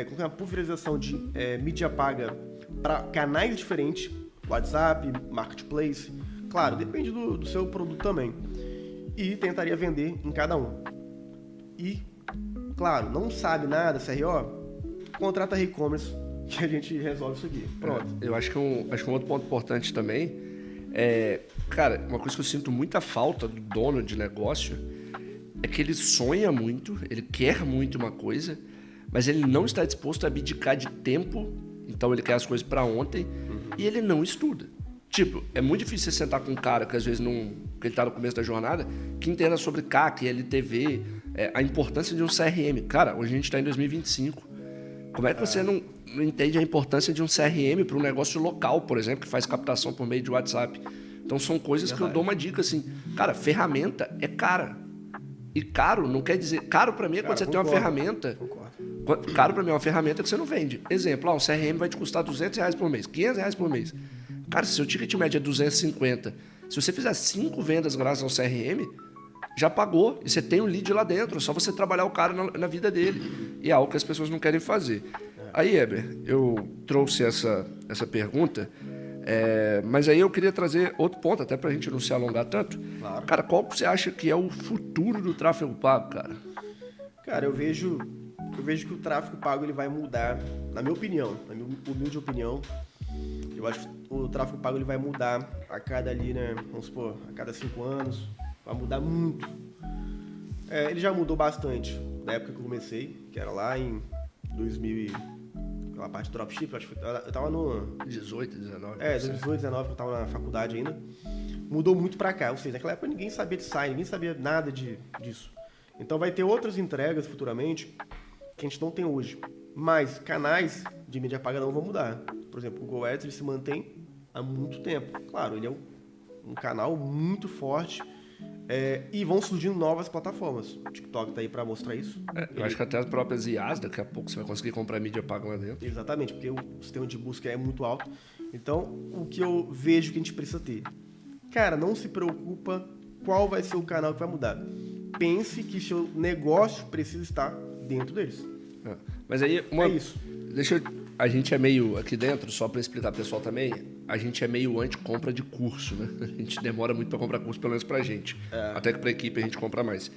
B: com a pulverização de mídia paga para canais diferentes, WhatsApp, Marketplace, claro, depende do seu produto também. E tentaria vender em cada um. E, claro, não sabe nada, CRO, contrata a e-commerce, que a gente resolve isso aqui. Pronto.
A: Eu acho que um outro ponto importante também cara, uma coisa que eu sinto muita falta do dono de negócio é que ele sonha muito, ele quer muito uma coisa, mas ele não está disposto a abdicar de tempo, então ele quer as coisas para ontem, e ele não estuda. Tipo, é muito difícil você sentar com um cara que às vezes que ele está no começo da jornada, que entenda sobre CAC, LTV, a importância de um CRM. Cara, hoje a gente está em 2025. Como é que você não entende a importância de um CRM para um negócio local, por exemplo, que faz captação por meio de WhatsApp? Então são coisas que eu dou uma dica assim, cara, ferramenta é cara. E caro não quer dizer... Caro para mim é quando você tem uma ferramenta... Caro para mim é uma ferramenta que você não vende. Exemplo, um CRM vai te custar R$200 por mês, R$500 por mês. Cara, se o ticket médio é 250, se você fizer 5 vendas graças ao CRM, já pagou. E você tem um lead lá dentro, é só você trabalhar o cara na vida dele. E é algo que as pessoas não querem fazer. Aí, Heber, eu trouxe essa pergunta, mas aí eu queria trazer outro ponto, até para a gente não se alongar tanto.
B: Claro.
A: Cara, qual que você acha que é o futuro do tráfego pago, cara?
B: Cara, eu vejo que o tráfego pago ele vai mudar, na minha opinião, na minha humilde opinião, Eu acho que o tráfego pago ele vai mudar a cada ali, né? Vamos supor, a cada 5 anos. Vai mudar muito. Ele já mudou bastante da época que eu comecei, que era lá em 2000 aquela parte de dropship, eu tava no...
A: 18, 19.
B: 18, 19, que eu tava na faculdade ainda. Mudou muito pra cá, ou seja, naquela época ninguém sabia de site, ninguém sabia nada disso. Então vai ter outras entregas futuramente que a gente não tem hoje. Mas canais de mídia paga não vão mudar. Por exemplo, o Google Ads ele se mantém há muito tempo. Claro, ele é um canal muito forte e vão surgindo novas plataformas. O TikTok tá aí para mostrar isso.
A: Eu acho que até as próprias IAs, daqui a pouco você vai conseguir comprar mídia paga lá dentro.
B: Exatamente, porque o sistema de busca é muito alto. Então, o que eu vejo que a gente precisa ter? Cara, não se preocupa qual vai ser o canal que vai mudar. Pense que seu negócio precisa estar dentro deles.
A: Mas aí,
B: é isso.
A: A gente é meio, aqui dentro, só para explicar pro pessoal também, a gente é meio anti-compra de curso, né? A gente demora muito para comprar curso, pelo menos pra gente. Até que pra equipe a gente compra mais.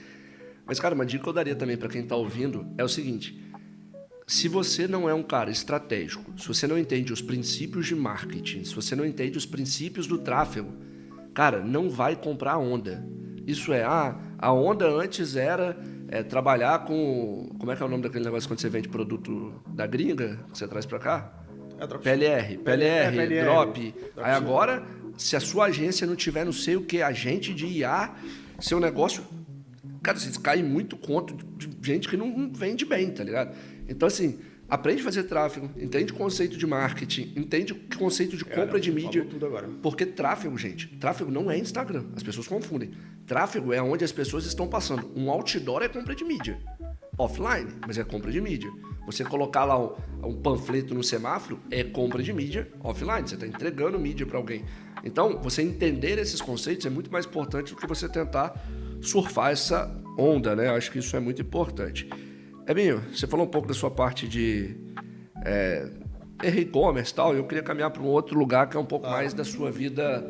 A: Mas, cara, uma dica que eu daria também para quem tá ouvindo é o seguinte: se você não é um cara estratégico, se você não entende os princípios de marketing, se você não entende os princípios do tráfego, cara, não vai comprar a onda. Isso a onda antes era trabalhar com... Como é que é o nome daquele negócio quando você vende produto da gringa, que você traz para cá? PLR, drop. Aí agora, se a sua agência não tiver não sei o que, agente de IA, seu negócio... Cara, você cai muito conto de gente que não vende bem, tá ligado? Então, assim... Aprende a fazer tráfego, entende o conceito de marketing, entende o conceito de compra de mídia.
B: Tudo agora.
A: Porque tráfego, gente, tráfego não é Instagram. As pessoas confundem. Tráfego é onde as pessoas estão passando. Um outdoor é compra de mídia. Offline, mas é compra de mídia. Você colocar lá um panfleto no semáforo é compra de mídia offline. Você está entregando mídia para alguém. Então, você entender esses conceitos é muito mais importante do que você tentar surfar essa onda, né? Eu acho que isso é muito importante. Ebinho, você falou um pouco da sua parte de e-commerce e tal, eu queria caminhar para um outro lugar que é um pouco mais da sua vida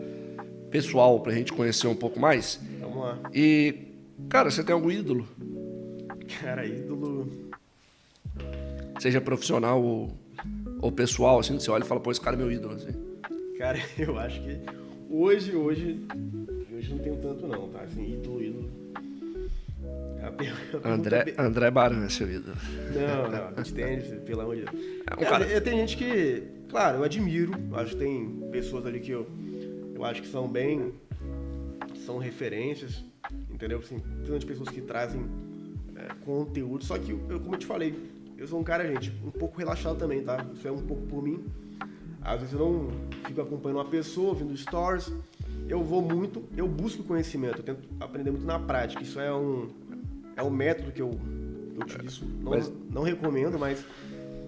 A: pessoal, para a gente conhecer um pouco mais.
B: Vamos lá.
A: E, cara, você tem algum ídolo?
B: Cara, ídolo...
A: Seja profissional ou pessoal, assim, você olha e fala, pô, esse cara é meu ídolo, assim.
B: Cara, eu acho que hoje não tenho tanto não, tá? Assim, ídolo...
A: André Baran é seu ídolo.
B: Não, beach tênis, pelo amor de Deus. Tem gente que, claro, eu admiro, acho que tem pessoas ali que eu acho que são referências, entendeu? Assim, tantas pessoas que trazem conteúdo, só que, como eu te falei, eu sou um cara, gente, um pouco relaxado também, tá? Isso é um pouco por mim. Às vezes eu não fico acompanhando uma pessoa, vendo stories, eu busco conhecimento, eu tento aprender muito na prática, isso é um método que eu utilizo, não recomendo, mas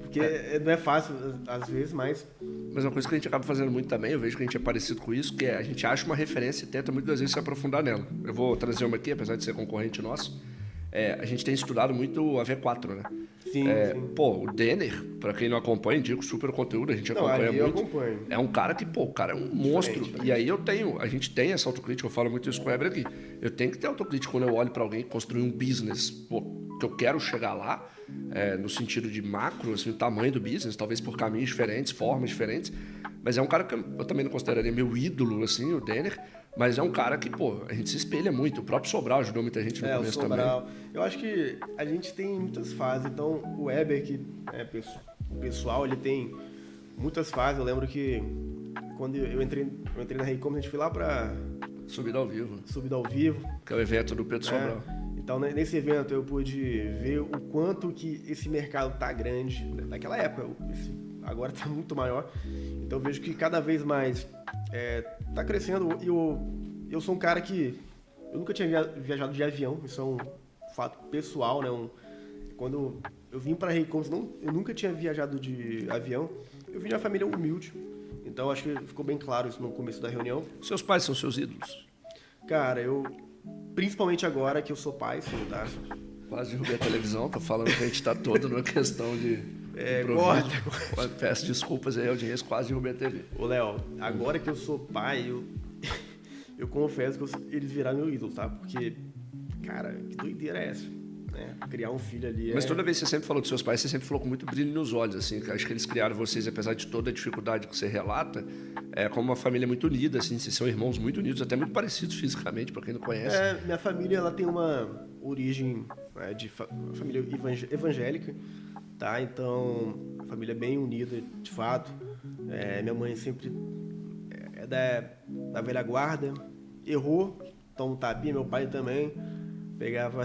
B: porque não é fácil às vezes, mas
A: uma coisa que a gente acaba fazendo muito também, eu vejo que a gente é parecido com isso, que é a gente acha uma referência e tenta muitas vezes se aprofundar nela. Eu vou trazer uma aqui, apesar de ser concorrente nosso, a gente tem estudado muito a V4, né?
B: Sim.
A: Pô, o Denner, pra quem não acompanha, indico super conteúdo, a gente acompanha muito.
B: Eu acompanho.
A: É um cara que, pô, o cara é um monstro. Diferente. E aí a gente tem essa autocrítica, eu falo muito isso com o Weber aqui. Eu tenho que ter autocrítica quando eu olho pra alguém construir um business, pô, que eu quero chegar lá, no sentido de macro, assim, o tamanho do business, talvez por caminhos diferentes, formas diferentes. Mas é um cara que eu também não consideraria meu ídolo, assim, o Denner. Mas é um cara que, pô, a gente se espelha muito. O próprio Sobral ajudou muita gente no começo também.
B: Eu acho que a gente tem muitas fases. Então, o Weber, que o pessoal, ele tem muitas fases. Eu lembro que quando eu entrei na Raycom, a gente foi lá pra...
A: Subida ao Vivo.
B: Que
A: é o evento do Pedro Sobral.
B: Então, nesse evento, eu pude ver o quanto que esse mercado tá grande. Naquela época, agora tá muito maior. Então, eu vejo que cada vez mais... tá crescendo e eu sou um cara que eu nunca tinha viajado de avião, isso é um fato pessoal, né? Quando eu vim para Raycom, eu nunca tinha viajado de avião, eu vim de uma família humilde, então acho que ficou bem claro isso no começo da reunião.
A: Seus pais são seus ídolos?
B: Cara, principalmente agora que eu sou pai, sim, tá?
A: Quase derrubei a televisão, tô falando que a gente tá todo numa questão de...
B: Corta.
A: Peço desculpas aí, audiência, quase derrubei a TV.
B: Ô, Léo, agora que eu sou pai, eu confesso que eles viraram meu ídolo, tá? Porque, cara, que doideira é essa? né? Criar um filho ali
A: Mas toda vez que você sempre falou dos seus pais, você sempre falou com muito brilho nos olhos, assim. Acho que eles criaram vocês, apesar de toda a dificuldade que você relata, como uma família muito unida, assim. Vocês são irmãos muito unidos, até muito parecidos fisicamente, para quem não conhece.
B: Minha família, ela tem uma origem de família evangélica, tá? Então, família bem unida, de fato. Minha mãe sempre é da velha guarda, errou, toma um tapinha, meu pai também pegava,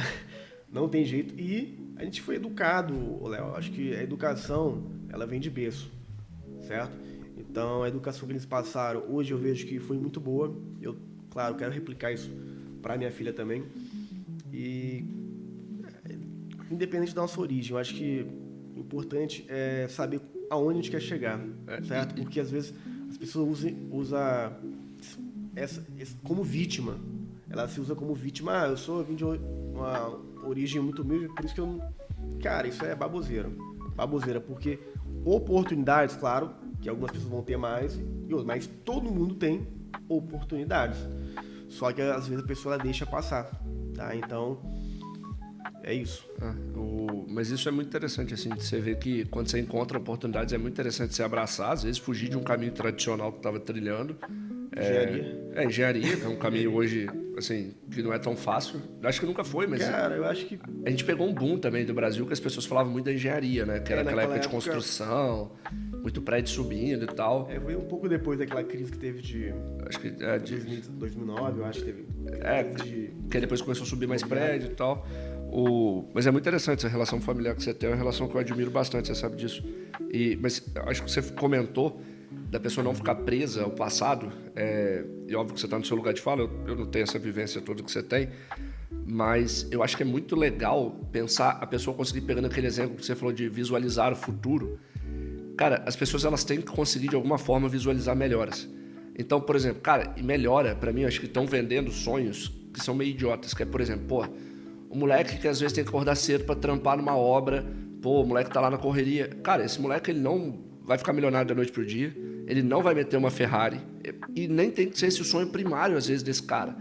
B: não tem jeito. E a gente foi educado, Léo. Acho que a educação, ela vem de berço, certo? Então, a educação que eles passaram, hoje eu vejo que foi muito boa. Eu, claro, quero replicar isso para minha filha também. E, independente da nossa origem, eu acho que o importante é saber aonde a gente quer chegar, certo? Porque, às vezes, as pessoas usam essa como vítima. Ela se usa como vítima. Eu vim de uma origem muito humilde, por isso que eu... Cara, isso é baboseira. Baboseira, porque oportunidades, claro, que algumas pessoas vão ter mais, mas todo mundo tem oportunidades. Só que, às vezes, a pessoa ela deixa passar, tá? Então, é isso.
A: Mas isso é muito interessante, assim, de você ver que quando você encontra oportunidades, é muito interessante você abraçar, às vezes fugir de um caminho tradicional que estava trilhando. Engenharia, que é um caminho hoje, assim, que não é tão fácil. Acho que nunca foi, mas...
B: Cara, eu acho que...
A: A gente pegou um boom também do Brasil, que as pessoas falavam muito da engenharia, né? Que era aquela época de construção, muito prédio subindo e tal.
B: Foi um pouco depois daquela crise que teve de...
A: Acho que...
B: 2009, eu acho que teve...
A: Que depois começou a subir mais prédio e tal. Mas é muito interessante essa relação familiar que você tem, é uma relação que eu admiro bastante, você sabe disso. Mas acho que você comentou da pessoa não ficar presa ao passado, e óbvio que você está no seu lugar de fala, eu não tenho essa vivência toda que você tem, mas eu acho que é muito legal pensar, a pessoa conseguir, pegando aquele exemplo que você falou de visualizar o futuro. Cara, as pessoas elas têm que conseguir de alguma forma visualizar melhoras. Então, por exemplo, cara, e melhora, pra mim, eu acho que estão vendendo sonhos que são meio idiotas, que é, por exemplo, o moleque que às vezes tem que acordar cedo pra trampar numa obra, o moleque tá lá na correria. Cara, esse moleque, ele não vai ficar milionário da noite pro dia, ele não vai meter uma Ferrari, e nem tem que ser esse o sonho primário, às vezes, desse cara.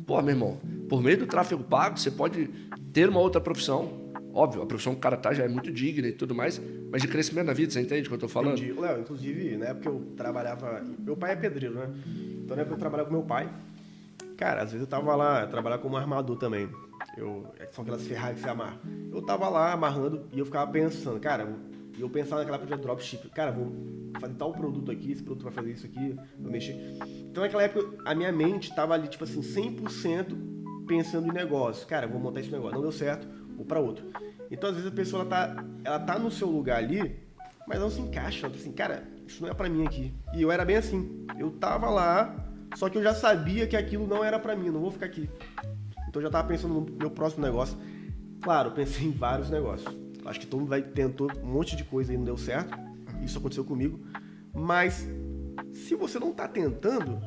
A: Meu irmão, por meio do tráfego pago, você pode ter uma outra profissão. Óbvio, a profissão que o cara tá já é muito digna e tudo mais, mas de crescimento na vida, você entende o que eu tô falando?
B: Entendi. Léo, inclusive, na época eu trabalhava... Meu pai é pedreiro, né? Então, na época eu trabalhava com meu pai. Cara, às vezes eu tava lá, eu trabalhava como armador também. São aquelas Ferrari que você amarra. Eu tava lá amarrando e eu ficava pensando, cara... E eu pensava naquela época de dropship. Cara, vou fazer tal produto aqui, esse produto vai fazer isso aqui, vou mexer. Então, naquela época, a minha mente tava ali, tipo assim, 100% pensando em negócio. Cara, vou montar esse negócio. Não deu certo, vou pra outro. Então, às vezes, a pessoa, ela tá no seu lugar ali, mas não se encaixa. Ela tá assim, cara, isso não é pra mim aqui. E eu era bem assim. Eu tava lá, só que eu já sabia que aquilo não era pra mim, não vou ficar aqui. Então, eu já tava pensando no meu próximo negócio. Claro, eu pensei em vários negócios. Acho que todo mundo tentou um monte de coisa e não deu certo. Isso aconteceu comigo. Mas, se você não tá tentando,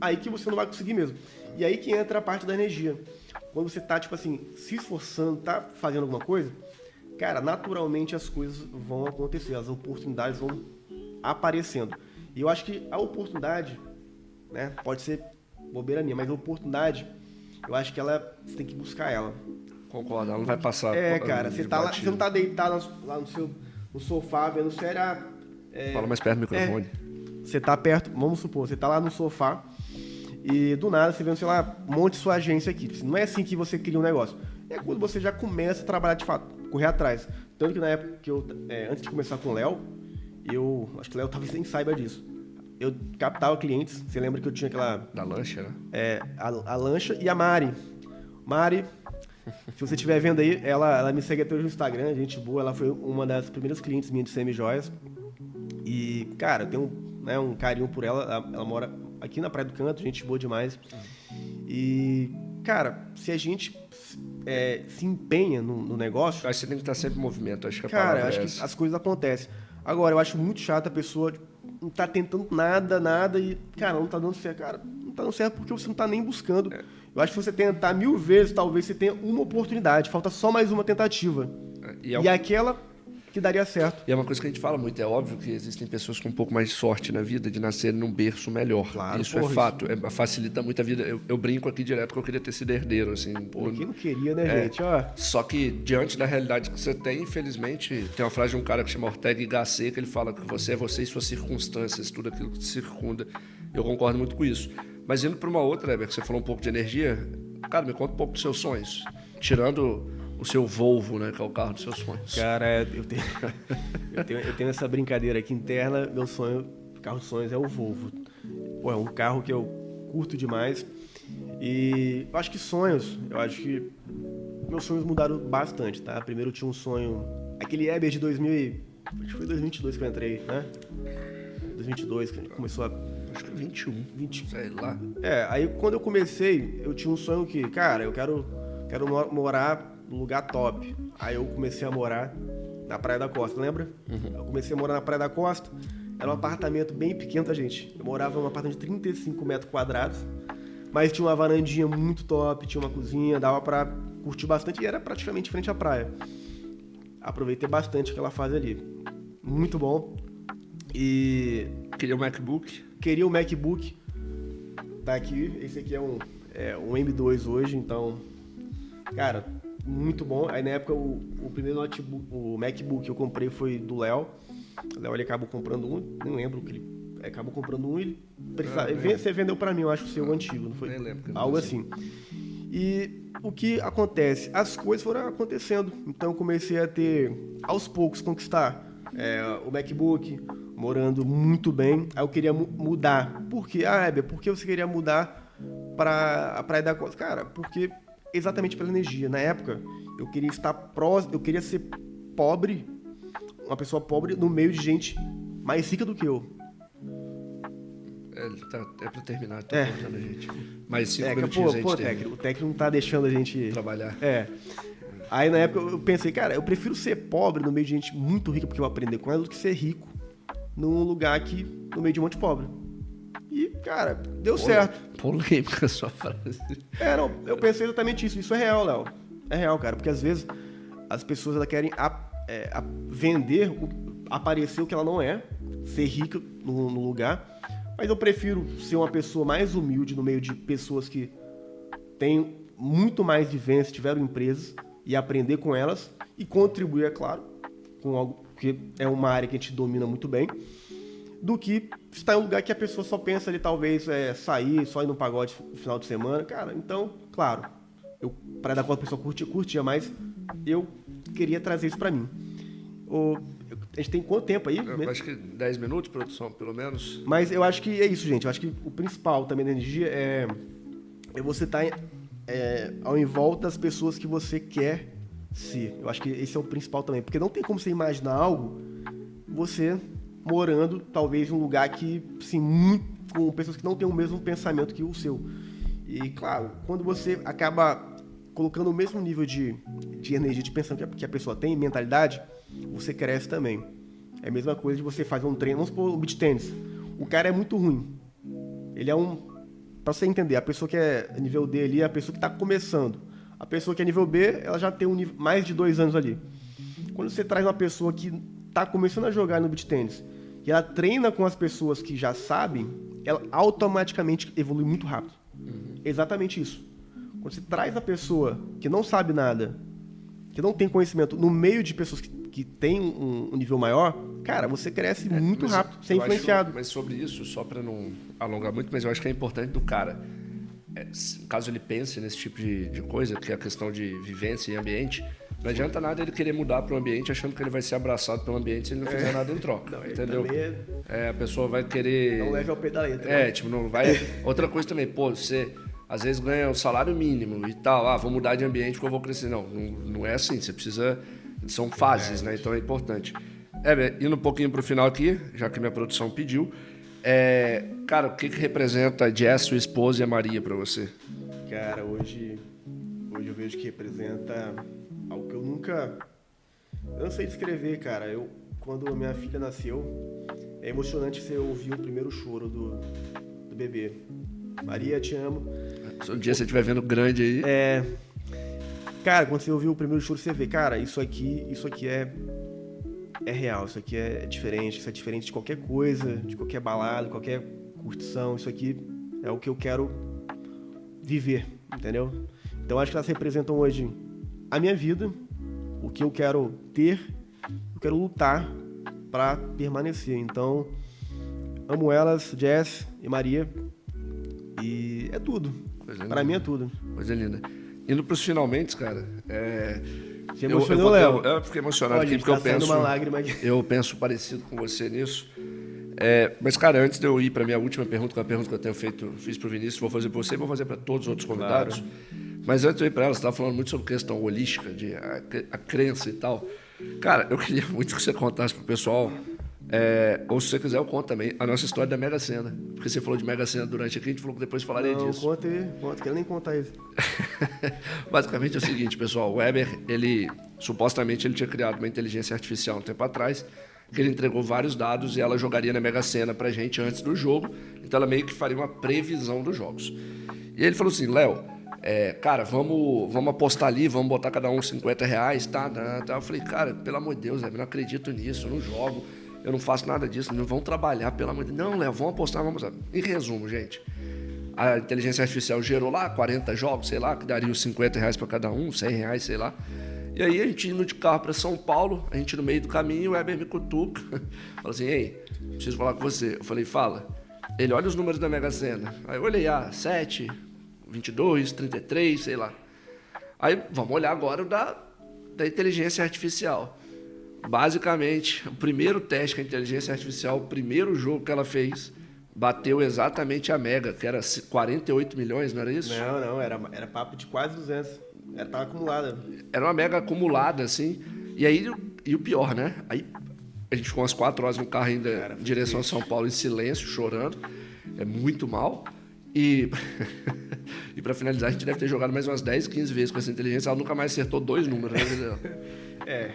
B: aí que você não vai conseguir mesmo. E aí que entra a parte da energia. Quando você tá, tipo assim, se esforçando, tá fazendo alguma coisa, cara, naturalmente as coisas vão acontecer, as oportunidades vão aparecendo. E eu acho que a oportunidade, né, pode ser bobeira minha, mas a oportunidade, eu acho que você tem que buscar ela.
A: Concordo, ela não vai passar.
B: Cara, você não tá deitado lá no sofá vendo série.
A: Fala mais perto do microfone.
B: Você tá perto, vamos supor, você tá lá no sofá e do nada você vê, sei lá, monte sua agência aqui. Não é assim que você cria um negócio. É quando você já começa a trabalhar de fato, correr atrás. Tanto que na época que antes de começar com o Léo, acho que o Léo talvez nem saiba disso. Eu captava clientes, você lembra que eu tinha aquela...
A: Da lancha, né?
B: A lancha e a Mari. Mari... Se você estiver vendo aí, ela me segue até hoje no Instagram, gente boa, ela foi uma das primeiras clientes minhas de semi-joias. E, cara, eu tenho um carinho por ela, ela mora aqui na Praia do Canto, gente boa demais. E, cara, se a gente se empenha no negócio...
A: Acho que você tem que estar sempre em movimento, acho que a
B: palavra
A: palavra
B: acho que as coisas acontecem. Agora, eu acho muito chato a pessoa não tá tentando nada e, cara, não tá dando certo. Cara, não tá dando certo porque você não tá nem buscando. Eu acho que se você tentar 1000 vezes, talvez você tenha uma oportunidade. Falta só mais uma tentativa. E aquela que daria certo.
A: E é uma coisa que a gente fala muito, é óbvio que existem pessoas com um pouco mais de sorte na vida de nascerem num berço melhor.
B: Claro,
A: isso é fato, facilita muito a vida. Eu brinco aqui direto que eu queria ter sido herdeiro, assim.
B: Pô, quem não queria, né, gente? Ó.
A: Só que, diante da realidade que você tem, infelizmente, tem uma frase de um cara que chama Ortega y Gasset, que ele fala que você é você e suas circunstâncias, tudo aquilo que te circunda. Eu concordo muito com isso. Mas indo para uma outra, Heber, que você falou um pouco de energia, cara, me conta um pouco dos seus sonhos. Tirando o seu Volvo, né, que é o carro dos seus sonhos.
B: Cara, eu tenho essa brincadeira aqui interna, meu carro dos sonhos é o Volvo. Pô, é um carro que eu curto demais. E eu acho que meus sonhos mudaram bastante, tá? Primeiro eu tinha um sonho, aquele Eber de acho que foi 2022 que eu entrei, né? 2022 que começou a...
A: Acho que 21, sei lá.
B: Aí quando eu comecei, eu tinha um sonho que, cara, eu quero morar num lugar top. Aí eu comecei a morar na Praia da Costa, lembra? Uhum. Eu comecei a morar na Praia da Costa, era um apartamento bem pequeno, tá, gente? Eu morava num apartamento de 35 metros quadrados, mas tinha uma varandinha muito top, tinha uma cozinha, dava pra curtir bastante e era praticamente frente à praia. Aproveitei bastante aquela fase ali. Muito bom. E...
A: Queria o MacBook?
B: Queria o MacBook. Tá aqui. Esse aqui é um M2 hoje, então... Cara, muito bom. Aí na época o primeiro notebook, o MacBook que eu comprei foi do Léo. O Léo ele acabou comprando um, nem lembro o que ele acabou comprando um e você vendeu pra mim, eu acho, o seu antigo, não foi?
A: Nem lembro.
B: Algo assim. E o que acontece? As coisas foram acontecendo. Então eu comecei a ter, aos poucos, conquistar o MacBook, morando muito bem. Aí eu queria mudar. Por quê? Heber, por que você queria mudar para a Praia da Costa? Cara, porque exatamente pela energia. Na época, eu queria estar próximo, eu queria ser pobre, uma pessoa pobre no meio de gente mais rica do que eu.
A: É pra terminar, tô cortando a gente. Mais 5 minutinhos a gente
B: o técnico não tá deixando a gente...
A: trabalhar.
B: Aí na época eu pensei, cara, eu prefiro ser pobre no meio de gente muito rica, porque eu vou aprender com ela, do que ser rico num lugar no meio de um monte de pobre. E, cara, deu certo.
A: Polêmica a sua frase.
B: Não, eu pensei exatamente isso. Isso é real, Léo. É real, cara, porque às vezes as pessoas elas querem vender, aparecer o que ela não é, ser rica no lugar. Mas eu prefiro ser uma pessoa mais humilde no meio de pessoas que têm muito mais vivência, tiveram empresas, e aprender com elas e contribuir, é claro, com algo que é uma área que a gente domina muito bem, do que estar em um lugar que a pessoa só pensa ali, talvez, sair, só ir no pagode no final de semana. Cara, então, claro, Praia da Costa a pessoa curtia, mas eu queria trazer isso pra mim. A gente tem quanto tempo aí?
A: Eu acho que 10 minutos, produção, pelo menos.
B: Mas eu acho que é isso, gente. Eu acho que o principal também da energia é você estar ao em volta das pessoas que você quer ser. Eu acho que esse é o principal também. Porque não tem como você imaginar algo você morando, talvez, em um lugar que, assim, com pessoas que não têm o mesmo pensamento que o seu. E, claro, quando você acaba colocando o mesmo nível de energia, de pensamento que a pessoa tem, mentalidade, você cresce também. É a mesma coisa de você fazer um treino, vamos supor, um beach tênis. O cara é muito ruim. Ele é pra você entender, a pessoa que é nível D ali é a pessoa que tá começando. A pessoa que é nível B, ela já tem mais de 2 anos ali. Quando você traz uma pessoa que tá começando a jogar no beach tênis e ela treina com as pessoas que já sabem, ela automaticamente evolui muito rápido. Exatamente isso. Quando você traz a pessoa que não sabe nada, que não tem conhecimento, no meio de pessoas que têm um nível maior, cara, você cresce muito rápido, ser influenciado.
A: Mas sobre isso, só para não alongar muito, mas eu acho que é importante do cara, caso ele pense nesse tipo de coisa, que é a questão de vivência e ambiente, não adianta nada ele querer mudar para o ambiente achando que ele vai ser abraçado pelo ambiente se ele não fizer nada em troca, não, entendeu? A pessoa vai querer...
B: Não leve ao pé da letra.
A: Não vai... Outra coisa também, você... Às vezes ganha o salário mínimo e tal, vou mudar de ambiente porque eu vou crescer. Não é assim, você precisa... São fases, né? Então é importante. Indo um pouquinho pro final aqui, já que minha produção pediu. Cara, o que representa a Jess, sua esposa, e a Maria pra você?
B: Cara, hoje eu vejo que representa algo que eu nunca... Eu não sei descrever, cara. Quando minha filha nasceu, é emocionante você ouvir o primeiro choro do bebê. Maria, te amo.
A: Se um dia você estiver vendo grande aí...
B: Cara, quando você ouviu o primeiro choro, você vê, cara, isso aqui é real, isso aqui é diferente, isso é diferente de qualquer coisa, de qualquer balada, qualquer curtição, isso aqui é o que eu quero viver, entendeu? Então acho que elas representam hoje a minha vida, o que eu quero ter, eu quero lutar para permanecer. Então, amo elas, Jess e Maria, e é tudo. Para mim é tudo.
A: Coisa linda. Indo pros finalmente, cara,
B: Você emocionou, Léo?
A: Eu fiquei emocionado aqui porque
B: tá uma lágrima aqui.
A: Eu penso parecido com você nisso. Mas, cara, antes de eu ir para minha última pergunta, que é uma pergunta que eu fiz pro Vinícius, vou fazer para você e vou fazer para todos os outros convidados. Claro. Mas antes de eu ir para ela, você estava falando muito sobre questão holística, de a crença e tal. Cara, eu queria muito que você contasse pro pessoal, ou se você quiser eu conto também, a nossa história da Mega Sena. Porque você falou de Mega Sena durante aqui, a gente falou que depois falaria disso.
B: Não, conta, quero nem contar isso.
A: Basicamente é o seguinte, pessoal, o Weber, supostamente ele tinha criado uma inteligência artificial um tempo atrás, que ele entregou vários dados e ela jogaria na Mega Sena pra gente antes do jogo, então ela meio que faria uma previsão dos jogos. E ele falou assim, Léo, cara, vamos apostar ali, vamos botar cada um R$50, tá? Eu falei, cara, pelo amor de Deus, eu não acredito nisso, eu não jogo, eu não faço nada disso, não vão trabalhar, pelo amor de Deus. Não, Léo, vamos apostar. Em resumo, gente, a inteligência artificial gerou lá 40 jogos, sei lá, que daria os R$50 para cada um, R$100, sei lá. E aí a gente indo de carro para São Paulo, a gente no meio do caminho, o Weber me cutuca, fala assim, ei, preciso falar com você. Eu falei, fala. Ele, olha os números da Mega Sena. Aí eu olhei, 7, 22, 33, sei lá. Aí vamos olhar agora o da inteligência artificial. Basicamente, o primeiro teste com a inteligência artificial, o primeiro jogo que ela fez, bateu exatamente a Mega, que era 48 milhões, não era isso?
B: Não, era papo de quase 200. Tava acumulada.
A: Era uma Mega acumulada, assim. E aí, e o pior, né? Aí a gente ficou umas 4 horas no carro ainda em direção a São Paulo, em silêncio, chorando. É muito mal. E para finalizar, a gente deve ter jogado mais umas 10, 15 vezes com essa inteligência. Ela nunca mais acertou 2 números, né?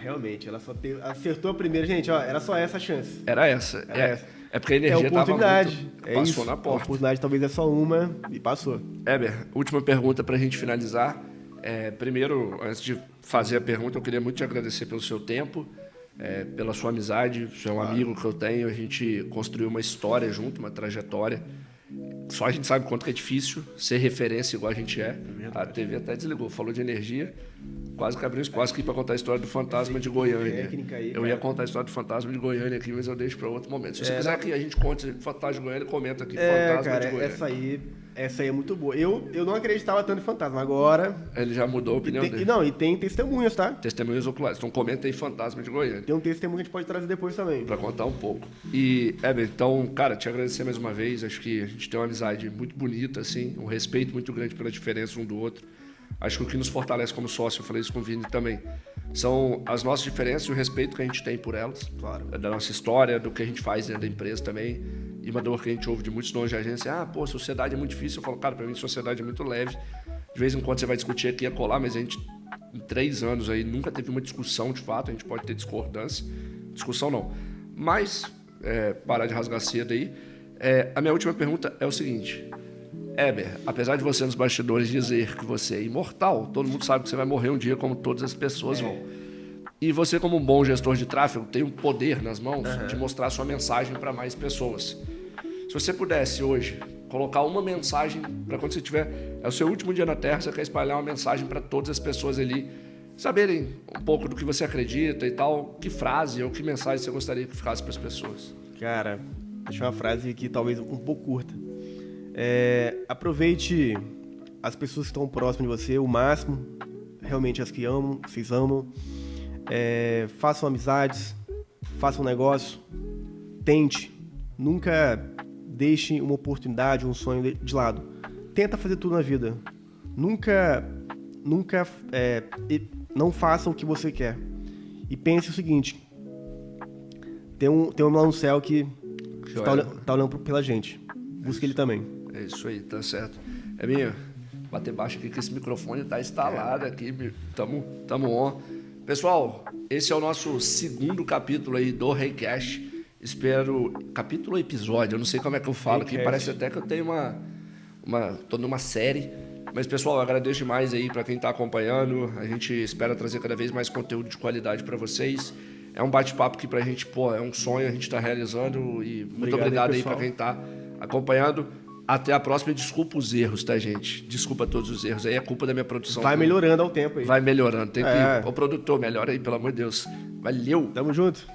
B: Realmente. Ela só acertou a primeira. Gente, ó, era só essa a chance.
A: Era essa. É porque a energia
B: estava muito...
A: passou na porta.
B: A oportunidade talvez é só uma e passou.
A: Éber, última pergunta para a gente finalizar. Primeiro, antes de fazer a pergunta, eu queria muito te agradecer pelo seu tempo, pela sua amizade. Você é um amigo que eu tenho. A gente construiu uma história junto, uma trajetória. Só a gente sabe quanto que é difícil ser referência igual a gente é. A TV até desligou, falou de energia. Quase que abriu espaço aqui para contar a história do fantasma de Goiânia. Eu ia contar a história do fantasma de Goiânia aqui, mas eu deixo para outro momento. Se você quiser que a gente conte o fantasma de Goiânia, comenta aqui, fantasma de Goiânia.
B: Essa aí é muito boa. Eu não acreditava tanto em fantasma, agora...
A: Ele já mudou a opinião dele.
B: E tem testemunhas, tá?
A: Testemunhas oculares. Então comenta aí fantasma de Goiânia.
B: Tem um testemunho que a gente pode trazer depois também.
A: Para contar um pouco. E, Éber, então, cara, te agradecer mais uma vez. Acho que a gente tem uma amizade muito bonita, assim, um respeito muito grande pela diferença um do outro. Acho que o que nos fortalece como sócio, eu falei isso com o Vini também, são as nossas diferenças e o respeito que a gente tem por elas. Claro. Da nossa história, do que a gente faz dentro da empresa também. E uma dor que a gente ouve de muitos donos de agência, sociedade é muito difícil. Eu falo, cara, para mim sociedade é muito leve. De vez em quando você vai discutir aqui e acolá, mas a gente, em 3 anos aí, nunca teve uma discussão de fato. A gente pode ter discordância. Discussão não. Mas, parar de rasgar cedo aí. A minha última pergunta é o seguinte... Éber, apesar de você nos bastidores dizer que você é imortal, todo mundo sabe que você vai morrer um dia como todas as pessoas vão. E você, como um bom gestor de tráfego, tem um poder nas mãos de mostrar sua mensagem para mais pessoas. Se você pudesse hoje colocar uma mensagem para quando você tiver... É o seu último dia na Terra, você quer espalhar uma mensagem para todas as pessoas ali, saberem um pouco do que você acredita e tal, que frase ou que mensagem você gostaria que ficasse para as pessoas?
B: Cara, deixa uma frase aqui talvez um pouco curta. Aproveite as pessoas que estão próximas de você o máximo, realmente as que amam, vocês amam. Façam amizades, façam negócio, tente, nunca deixe uma oportunidade, um sonho de lado. Tenta fazer tudo na vida. Nunca não faça o que você quer. E pense o seguinte, tem um lá no céu que está olhando pela gente. Busque ele também.
A: É isso aí, tá certo. Minha, bater baixo aqui que esse microfone tá instalado aqui, tamo on. Pessoal, esse é o nosso segundo capítulo aí do Reicast. Espero... Capítulo ou episódio? Eu não sei como é que eu falo aqui. Parece até que eu tenho tô numa série. Mas, pessoal, eu agradeço demais aí para quem tá acompanhando. A gente espera trazer cada vez mais conteúdo de qualidade para vocês. É um bate-papo que pra gente, pô, é um sonho, a gente tá realizando. E muito obrigado aí pra quem tá acompanhando. Até a próxima e desculpa os erros, tá, gente? Desculpa todos os erros. Aí é culpa da minha produção.
B: Vai melhorando ao tempo aí.
A: Vai melhorando. Tem que... O produtor, melhora aí, pelo amor de Deus. Valeu!
B: Tamo junto.